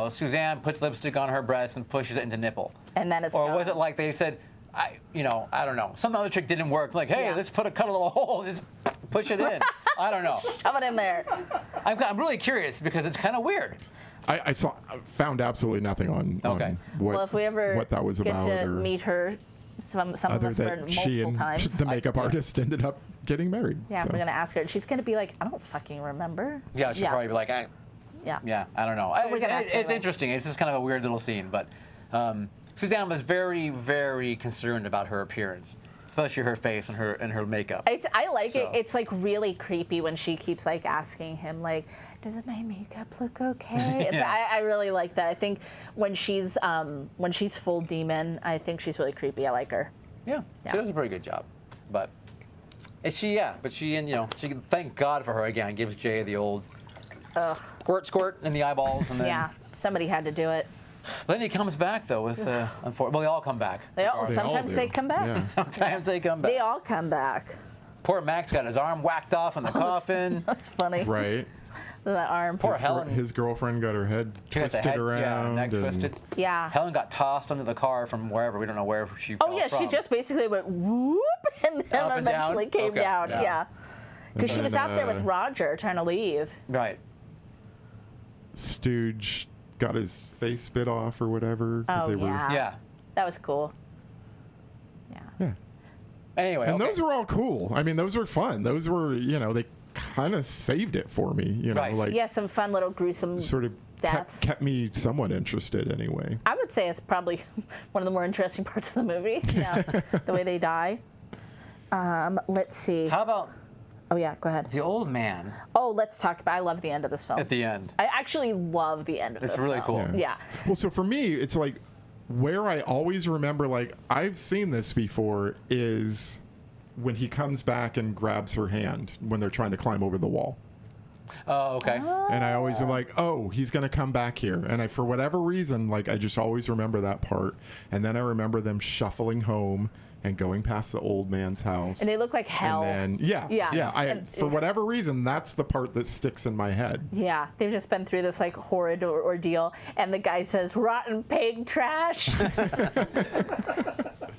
Suzanne puts lipstick on her breast and pushes it into nipple. And then it's Or gone. was it like they said, I don't know. Some other trick didn't work. Like, hey, Yeah. let's cut a little hole, just push it in. I don't know. Shove it in there. I'm really curious because it's kind of weird. I found absolutely nothing on Okay. what, Well, if we ever what that was get about, to or meet her, some of other us were that she multiple and times. the makeup artist ended up getting married. Yeah, so. we're gonna ask her, and she's gonna be like, I don't fucking remember. Yeah, she'll probably be like, Yeah. I don't know. we're gonna ask her It's anyway. interesting. It's just kind of a weird little scene. But Suzanne was very, very concerned about her appearance, especially her face and her makeup. I like So. it. It's like really creepy when she keeps like asking him like, "Does my makeup look okay?" Yeah. I really like that. I think when she's full demon, I think she's really creepy. I like her. Yeah, Yeah. she does a pretty good job. But But she thank God for her again. Gives Jay the old squirt, squirt in the eyeballs, and then Yeah, somebody had to do it. then he comes back though with well, they all come back. Sometimes do. they come back. Yeah. Sometimes they come back. They all come back. Poor Max got his arm whacked off in the coffin. That's funny. Right. The arm. Poor Helen. His girlfriend got her head She got the twisted head, around. neck and- twisted. Yeah. Helen got tossed under the car from wherever. We don't know where she fell Oh yeah, she from. just basically went whoop and then Up and down? eventually came Okay, down. yeah. Yeah. Because she And was then, out there with Roger trying to leave. Right. Stooge got his face bit off or whatever. 'cause Oh, they were, yeah. Yeah. That was cool. Yeah. yeah. Anyway, And okay. those were all cool. I mean, those were fun. Those were, they kind of saved it for me. Right. Like Yeah, some fun little gruesome sort of deaths. kept me somewhat interested anyway. I would say it's probably one of the more interesting parts of the movie. Yeah, the way they die. Let's see. How about Oh yeah, go ahead. the old man Oh, let's talk about. I love the end of this film. at the end? I actually love the end of It's this really film. cool. Yeah. Well, so for me, it's like where I always remember, like, I've seen this before, is when he comes back and grabs her hand when they're trying to climb over the wall. Oh, okay. And I always am like, oh, he's going to come back here. And I, for whatever reason, like, I just always remember that part. And then I remember them shuffling home and going past the old man's house. And they look like hell. And then, Yeah. I, for whatever reason, that's the part that sticks in my head. Yeah, they've just been through this like horrid ordeal, and the guy says "rotten pig trash."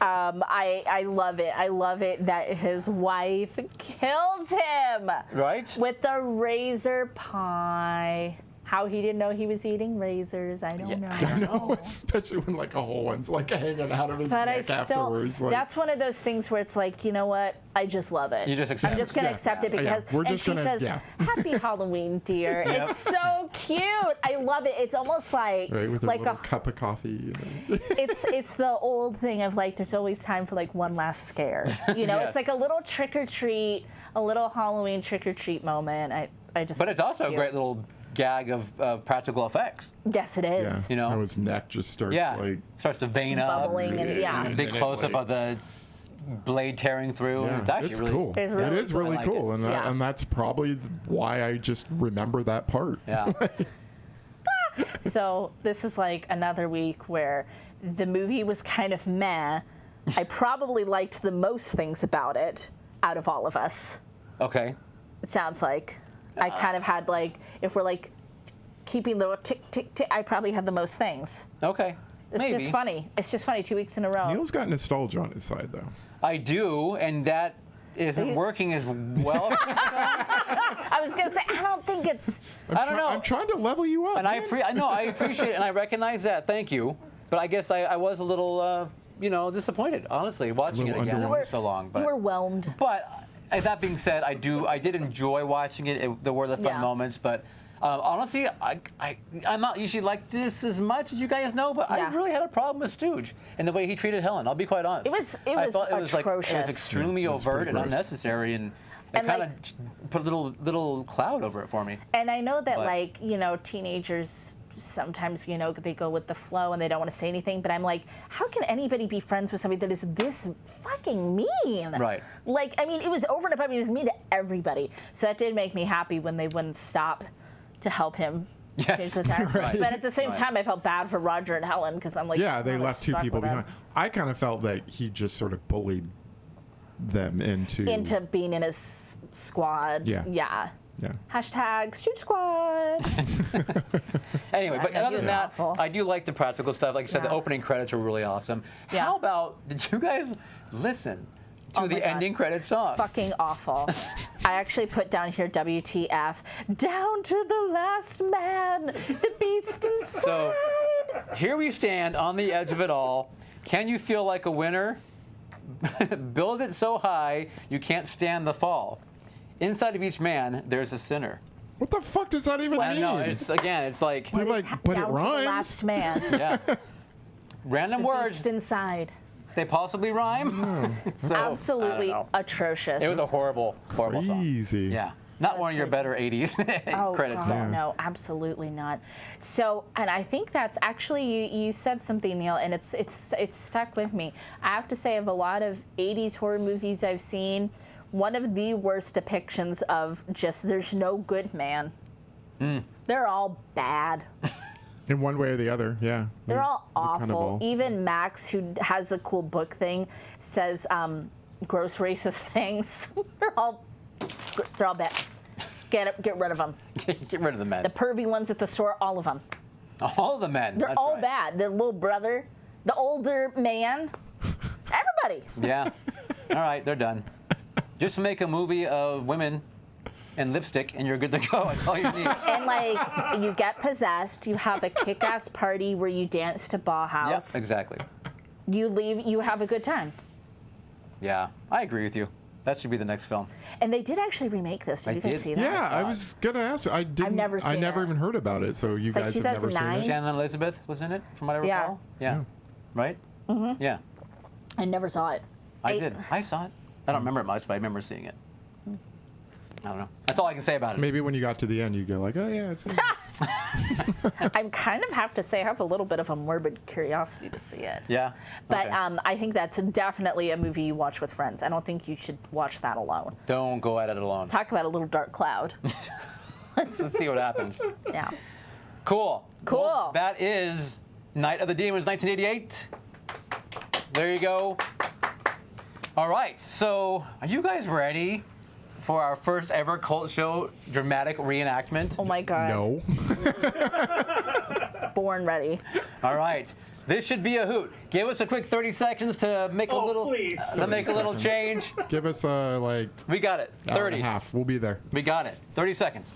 I love it. I love it that his wife kills him Right? with the razor pie. How he didn't know he was eating razors, I don't know. I know, especially when like a whole one's like hanging out of his But I neck still, afterwards. Like, that's one of those things where it's like, you know what? I just love it. You just accept I'm it. just going to Yeah. accept it Yeah. because, We're and just she gonna- says, yeah. "Happy Halloween, dear." Yep. It's so cute. I love it. It's almost like, right, with a like little cup of coffee. it's the old thing of like, there's always time for like one last scare. You know, Yes. it's like a little trick or treat, a little Halloween trick or treat moment. I just. But it's also a cute. great little gag of practical effects. Yes, it Yeah, is. You know? how his neck just starts Yeah. like. Starts to vein up. Bubbling and yeah. A big then it, close up like- of the blade tearing through. Yeah, It's actually it's really cool. It's It really is cool. really I like cool, it. and Yeah. and that's probably why I just remember that part. Yeah. So this is like another week where the movie was kind of meh. I probably liked the most things about it out of all of us. Okay. It sounds like I kind of had like, if we're like keeping the tick tick tick, I probably had the most things. Okay. It's Maybe. just funny. It's just funny 2 weeks in a row. Neil's got nostalgia on his side, though. I do, and that isn't working as well. I was gonna say I don't think it's. I don't know. I'm trying to level you up. And I man. I appreciate it, and I recognize that. Thank you. But I guess I was a little, disappointed, honestly, watching it little again underwhelmed. for so long. But You were whelmed. that being said, I did enjoy watching it. There were the fun Yeah. moments, but honestly, I'm not usually like this as much as you guys know. But I Yeah. really had a problem with Stooge and the way he treated Helen. I'll be quite honest. It was I thought it was like it was atrocious. extremely Yeah, it was overt pretty and gross. unnecessary, and it And, kind like- of put a little cloud over it for me. And I know that, But- like, teenagers sometimes, they go with the flow and they don't want to say anything. But I'm like, how can anybody be friends with somebody that is this fucking mean? Right. Like, I mean, it was over and above. It was mean to everybody. So that did make me happy when they wouldn't stop to help him. Yes. change the time. Right. But at the same Right. time, I felt bad for Roger and Helen because I'm like, Yeah, I they wanna left two stuck people with them. behind. I kind of felt that he just sort of bullied them into being in his squad. Yeah. Yeah. Yeah. Hashtag Stooge Squad. Anyway, but I know, he other than was that, awful. I do like the practical stuff. Like you said, the Yeah. opening credits were really awesome. Yeah. How about, did you guys listen to Oh my the God. ending credit song? Fucking awful. I actually put down here WTF. Down to the last man. The beast inside. So here we stand on the edge of it all. Can you feel like a winner? Build it so high you can't stand the fall. Inside of each man, there's a sinner. What the fuck does that even I mean? know, it's like, They're like, but it down to the rhymes. last man. yeah. Random words, Beast inside. they possibly rhyme. So, I don't Absolutely know. atrocious. It was a horrible song. Crazy. Yeah. Not one of your crazy. better 80s Oh, credit God, songs. no, absolutely not. So, and I think that's actually you said something, Neil, and it's stuck with me. I have to say, of a lot of '80s horror movies I've seen, one of the worst depictions of just there's no good man. They're all bad. In one way or the other, yeah. They're all kind of awful. all- Even Max, who has a cool book thing, says gross racist things. they're all bad. Get rid of them. Get rid of the men. The pervy ones at the store, all of them. All of the men. They're that's all right. bad. The little brother, the older man, everybody. Yeah. All right, they're done. Just make a movie of women and lipstick, and you're good to go. That's all you need. And like, you get possessed. You have a kick-ass party where you dance to Yep, Bauhaus. exactly. You leave. You have a good time. Yeah, I agree with you. That should be the next film. And they did actually remake this. Did They you guys did? see that? Yeah, I God. was gonna ask you. I didn't. never I seen never it. even heard about it. So you It's like guys have never seen 2009. it. Shannon Elizabeth was in it, from what I Yeah. recall. Yeah. Right? Mm-hmm. Yeah. I never saw it. I did. I saw it. I don't remember it much, but I remember seeing it. I don't know. That's all I can say about it. Maybe when you got to the end, you go like, "Oh yeah, I've seen this." I kind of have to say I have a little bit of a morbid curiosity to see it. Yeah. But Okay. I think that's definitely a movie you watch with friends. I don't think you should watch that alone. Don't go at it alone. Talk about a little dark cloud. Let's see what happens. Yeah. Cool. Cool. Well, that is Night of the Demons, 1988. There you go. All right. So, are you guys ready for our first ever cult show dramatic reenactment? Oh my God. No. Born ready. All right. This should be a hoot. Give us a quick 30 seconds to make a Oh, little please. to make a little 30 change. Give us like We got it. hour and 30. a half. We'll be there. We got it. 30 seconds.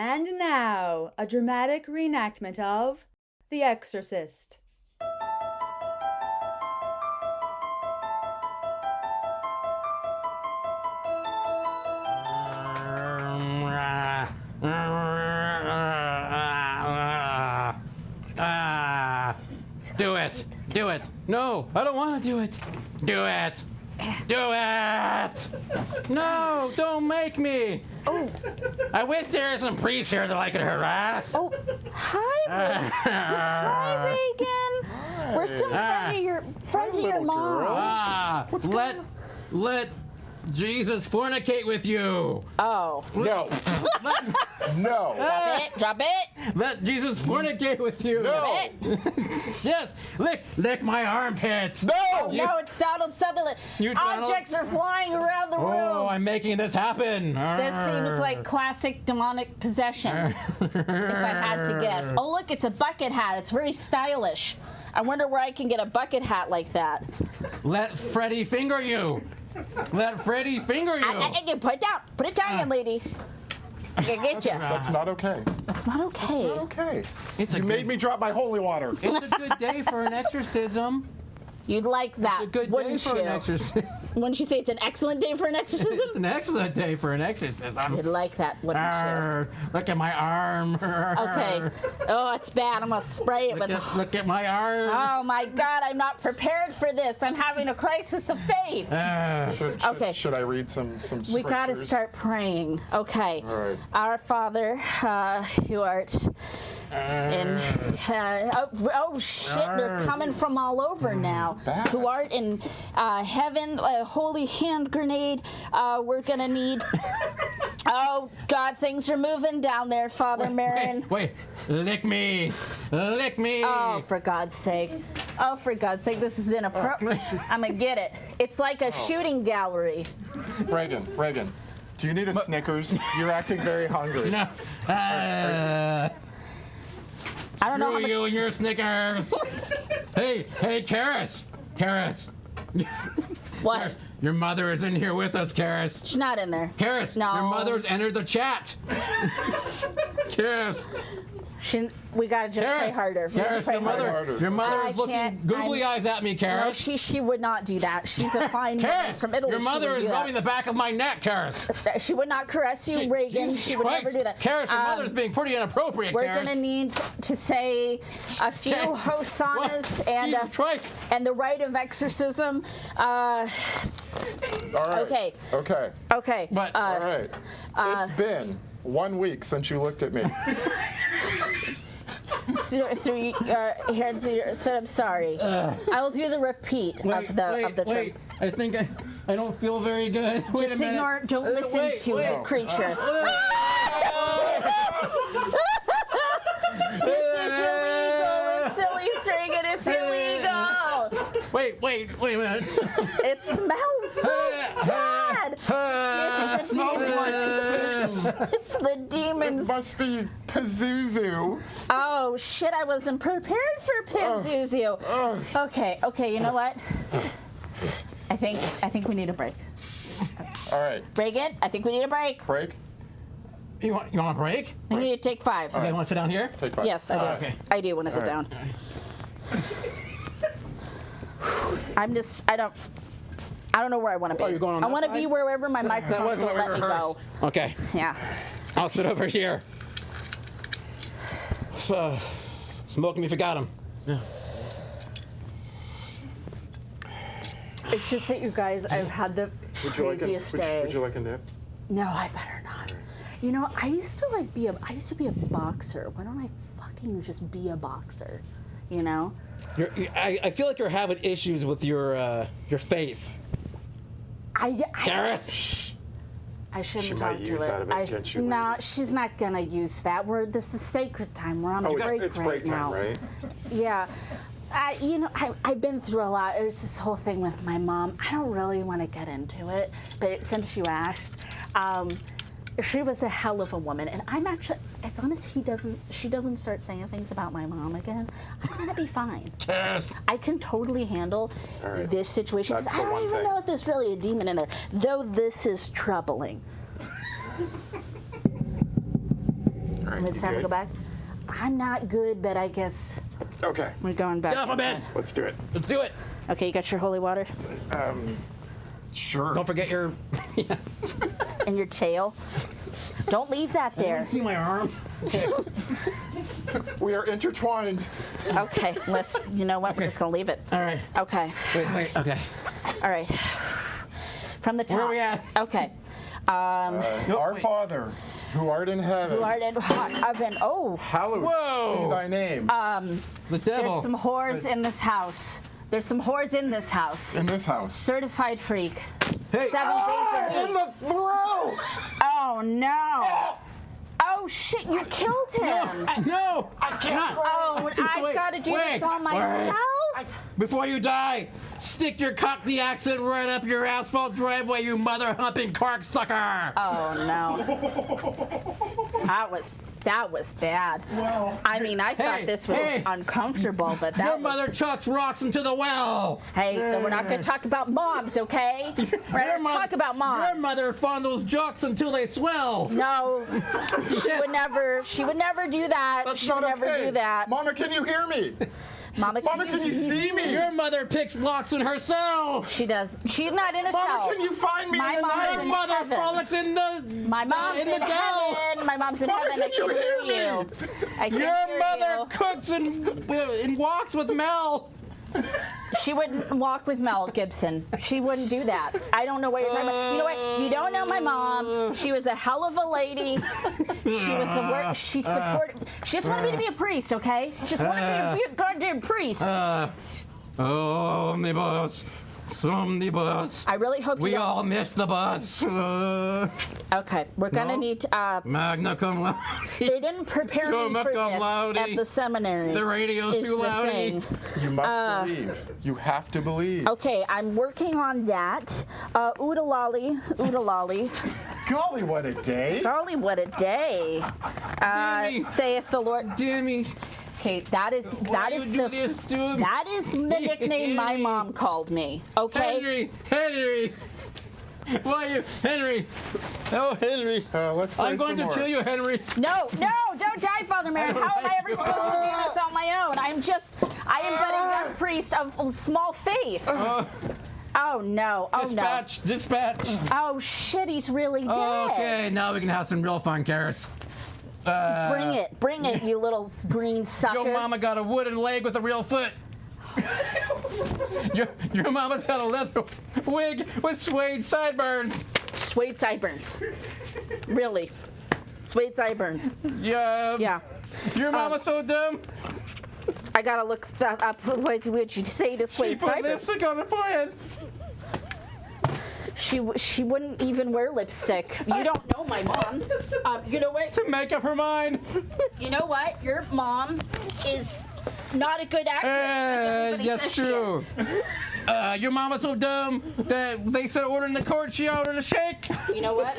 And now, a dramatic reenactment of The Exorcist. Do it. Do it. No, I don't want to do it. Do it. Do it. No, don't make me. Oh, I wish there was some priest here that I could harass. oh, hi, hi, Reagan. We're some friends of your mom. Let Jesus fornicate with you. Oh. No. No. Drop it. Let Jesus fornicate with you. No. Yes. Lick my armpits. No. No, it's Donald Sutherland. You, Donald? Objects are flying around the room. Oh, I'm making this happen. This seems like classic demonic possession, if I had to guess. Oh, look, it's a bucket hat. It's very stylish. I wonder where I can get a bucket hat like that. Let Freddy finger you. Let Freddy finger you. Put it down. Put it down, young lady. I can get you. That's not okay. That's not okay. Not okay. It's You made me drop my holy water. It's a good day for an exorcism. You'd like that, It's a good day wouldn't for you? an exorcism. Wouldn't you say it's an excellent day for an exorcism? It's an excellent day for an exorcism. You'd like that, wouldn't Arr, look at my arm. you? Okay. Oh, it's bad. I'm gonna spray it with. Look at my arm. Oh my God! I'm not prepared for this. I'm having a crisis of faith. Okay. Should I read some scriptures? We got to start praying. Okay. All right. Our Father, who art in. Oh shit! They're coming from all over now. Bad. Who art in heaven? Holy hand grenade. We're gonna need. Oh God! Things are moving down there, Father Marin. Wait, lick me. Lick me. Oh, for God's sake. Oh, for God's sake, this is inappropriate. I'm gonna get it. It's like a shooting gallery. Reagan, do you need a Snickers? You're acting very hungry. No. I don't know how Screw much. you and your Snickers. Hey, Karis. What? Your mother is in here with us, Karis. She's not in there. Karis, No. your mother's entered the chat. Karis. We gotta just pray harder. We have to Karis, pray your mother, harder. your mother I is looking can't- googly eyes at me, No, Karis. she would not do that. She's a fine woman Karis, from Italy. your mother she is would rubbing the back of my neck, Karis. She would not caress you, Reagan. Jesus She would never Christ. do that. Karis, your mother's being pretty inappropriate, We're Karis. gonna need to say a few Okay. hosannas What? and Jesus Christ. and the rite of exorcism. All right. Okay. Okay. But- All right. It's been 1 week since you looked at me. Through here, so I'm sorry. I will do the repeat of the term. Wait. I think I don't feel very good. Wait a Just minute. ignore. Don't listen wait, to wait. the creature. This is illegal. It's silly, Reagan. It's illegal. Wait a minute. It smells so bad. It's the It demons. must be Pazuzu. Oh shit! I wasn't prepared for Pazuzu. Okay. You know what? I think we need a break. All right. Reagan, I think we need a break. Break. You want a break? We need to take 5. Okay, you want to sit down here? Take 5. Yes, I do. Okay. I do want to sit All down. right. I don't know where I want to be. Oh, you're going on I that want to be side? wherever my microphone's wasn't going to what we let me go. Okay, Yeah. I'll sit over here. So, smoke me if you got him. It's just that you guys, I've had the craziest day. Would you like a nip? No, I better not. You know, I used to be a boxer. Why don't I fucking just be a boxer? You know? I feel like you're having issues with your faith. Karis! Shh. I shouldn't She talk might to use it. that against you No, later. she's not gonna use that. This is sacred time. We're on a break it's right break now. time, right? Yeah. I've been through a lot. There's this whole thing with my mom. I don't really want to get into it, but since you asked, she was a hell of a woman, and I'm actually, as long as she doesn't start saying things about my mom again, I'm gonna be fine. Yes. I can totally handle All right. this situation. 'Cause That's I the don't one even thing. know if there's really a demon in there, though this is troubling. right, It's time to good. go back. I'm not good, but I guess Okay, we're going back. Get off my bed. let's do it. Let's do it. Okay, you got your holy water Sure. Don't forget your. and your tail. Don't leave that there. See my arm? We are intertwined. Okay, you know what? We're just gonna leave it. All right. Okay, Wait. Okay. all right. From the top. Where are we at? Okay. Our Father, who art in heaven, Who art in hot oven? Oh, hallowed Whoa. be thy name. The devil. there's some whores in this house. There's some whores in this house. in this house. Certified freak. Hey. 7 days a In week. the throat! Oh no. Oh shit! You killed him. No. I can't. Oh, I've Wait, got to do wait, this all myself. Before you die, stick your Cockney accent right up your asphalt driveway, you mother humping cocksucker. Oh no. That was bad. I mean, I thought Hey, this was hey. uncomfortable, but that Your was. mother chucks rocks into the well. Hey, we're not going to talk about moms, okay? We're going to talk about moms. Your mother fondles jocks until they swell. No, she would never. She would never do that. That's She would not never okay. do that. Mama, can you hear me? Mama, Mama, can you see me? Your mother picks locks in her cell. She does. She's not in a Mama, cell. can you find me My in the mom's night? Your in mother heaven. frolics in the. My mom's in the dell. heaven. My mom's in Mama, heaven. I can you can hear hear you. I can Your hear mother you. cooks and walks with Mel. She wouldn't walk with Mel Gibson. She wouldn't do that. I don't know what you're talking about. You know what? You don't know my mom. She was a hell of a lady. She was the work. She supported. She just wanted me to be a priest, okay? She just wanted me to be a goddamn priest. Omnibus. Omnibus. I really hope We you don't. all missed the bus. Okay, we're gonna No? need to. Magna cum laude. They didn't prepare me Summa for cum this laude. at the seminary. The radio's is too the loud. thing. You must believe. You have to believe. Okay, I'm working on that. Oodalolly, oodalolly. Golly, what a day. Golly, what a day. Dammy. Saith the Lord. Dammy. Okay, that is you the do this to him? that is the nickname my mom called me. Okay. Henry. Why you, Henry? Oh, Henry. Let's play I'm going some to more. kill you, Henry. No, don't die, Father Merritt. How am I ever supposed to do this on my own? I am but a young priest of small faith. Oh no! Oh no! Dispatch. Oh shit! He's really dead. Okay, now we can have some real fun, Karis. Bring it, you little green sucker. Your mama got a wooden leg with a real foot. your mama's got a leather wig with suede sideburns. Suede sideburns. Really, suede sideburns. Yeah. Yeah. Your mama's so dumb. I gotta look that up. What would you say to She suede put sideburns? lipstick on her forehead. She wouldn't even wear lipstick. You don't know my mom. You know what? To make up her mind. You know what? Your mom is not a good actress, as everybody That's says true. she is. Your mama's so dumb that they said ordering the court, she ordered a shake. You know what?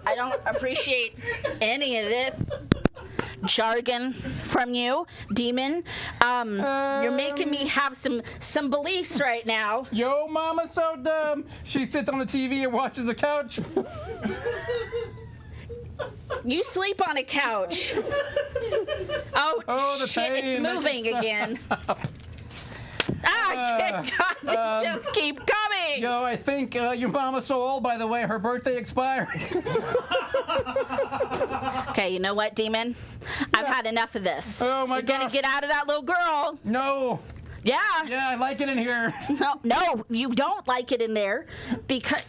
I don't appreciate any of this jargon from you, demon. You're making me have some beliefs right now. Yo, mama's so dumb. She sits on the TV and watches the couch. You sleep on a couch. Oh the shit! It's pain. moving again. Good God, they just keep coming. Yo, I think your mama's so old, by the way, her birthday expired. Okay, you know what, demon? I've had enough of this. Oh, my You're gonna gosh. get out of that little girl. No. Yeah. Yeah, I like it in here. No, you don't like it in there because.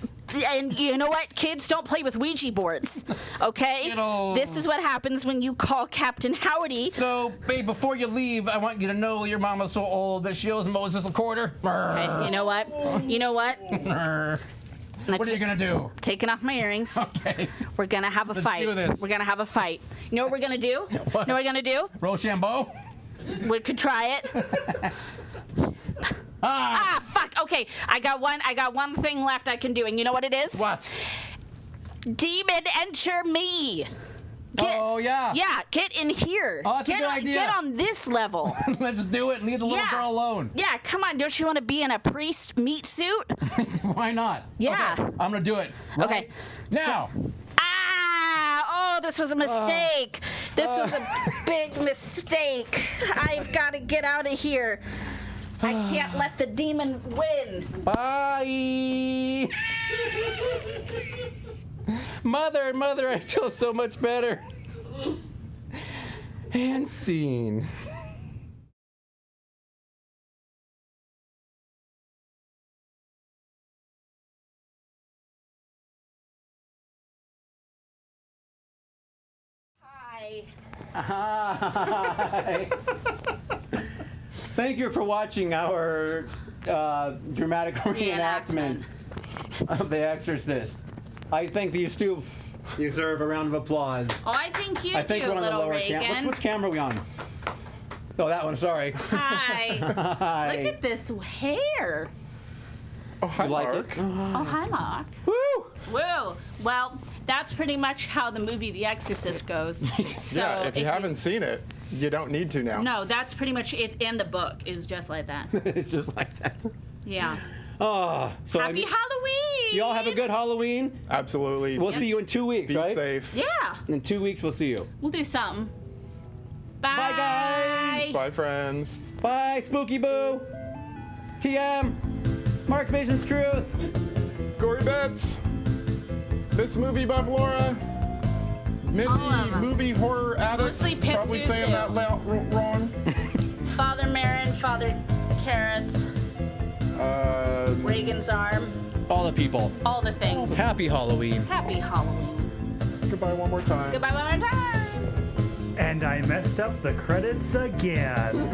And you know what? Kids don't play with Ouija boards, okay? This is what happens when you call Captain Howdy. So, babe, before you leave, I want you to know your mama's so old that she owes Moses a quarter. Okay, you know what? What are you gonna do? Taking off my earrings. Okay. We're gonna have a fight. do this. We're gonna have a fight. You know what we're gonna do? What? You know what we're gonna do? Rochambeau? We could try it. Fuck. Okay, I got one thing left I can do, and you know what it is? What? Demon, enter me. Oh, yeah. Yeah, get in here. Oh, that's a get good on, idea. Get on this level. Let's do it and leave the little girl alone. Yeah, come on. Don't you want to be in a priest meat suit? Why not? Yeah. Okay, I'm gonna do it. Okay. Now. Oh, this was a mistake. This was a big mistake. I've got to get out of here. I can't let the demon win. Bye. Mother, I feel so much better. And scene. Hi. Hi. Thank you for watching our dramatic reenactment of The Exorcist. I think these two deserve a round of applause. Oh, I think you I think do, we're on the little lower Reagan. camera. Which camera are we on? Oh, that one, sorry. Hi. Hi. Look at this hair. Oh, hi, You like Mark. it? Oh, hi, Mark. Woo! Woo. Well, that's pretty much how the movie The Exorcist goes. So Yeah, if you haven't seen it, you don't need to now. No, that's pretty much it. And the book is just like that. It's just like that. Yeah. Oh, so Happy Halloween. you all have a good Halloween. Absolutely. We'll see you in 2 weeks, Be right? safe. Yeah. In 2 weeks, we'll see you. We'll do something. Bye. Bye, guys. Bye, friends. Bye, Spooky Boo. TM. Mark Mason's Truth. Gory Bets. Miss Movie Buff Laura. Mindy All of 'em. Movie Horror Addict. Mostly Pip Probably Zuzu. saying that wrong. Father Marin, Father Karras, Reagan's arm, All the people. all the things. Happy Halloween. Happy Halloween. Goodbye one more time. Goodbye one more time. And I messed up the credits again.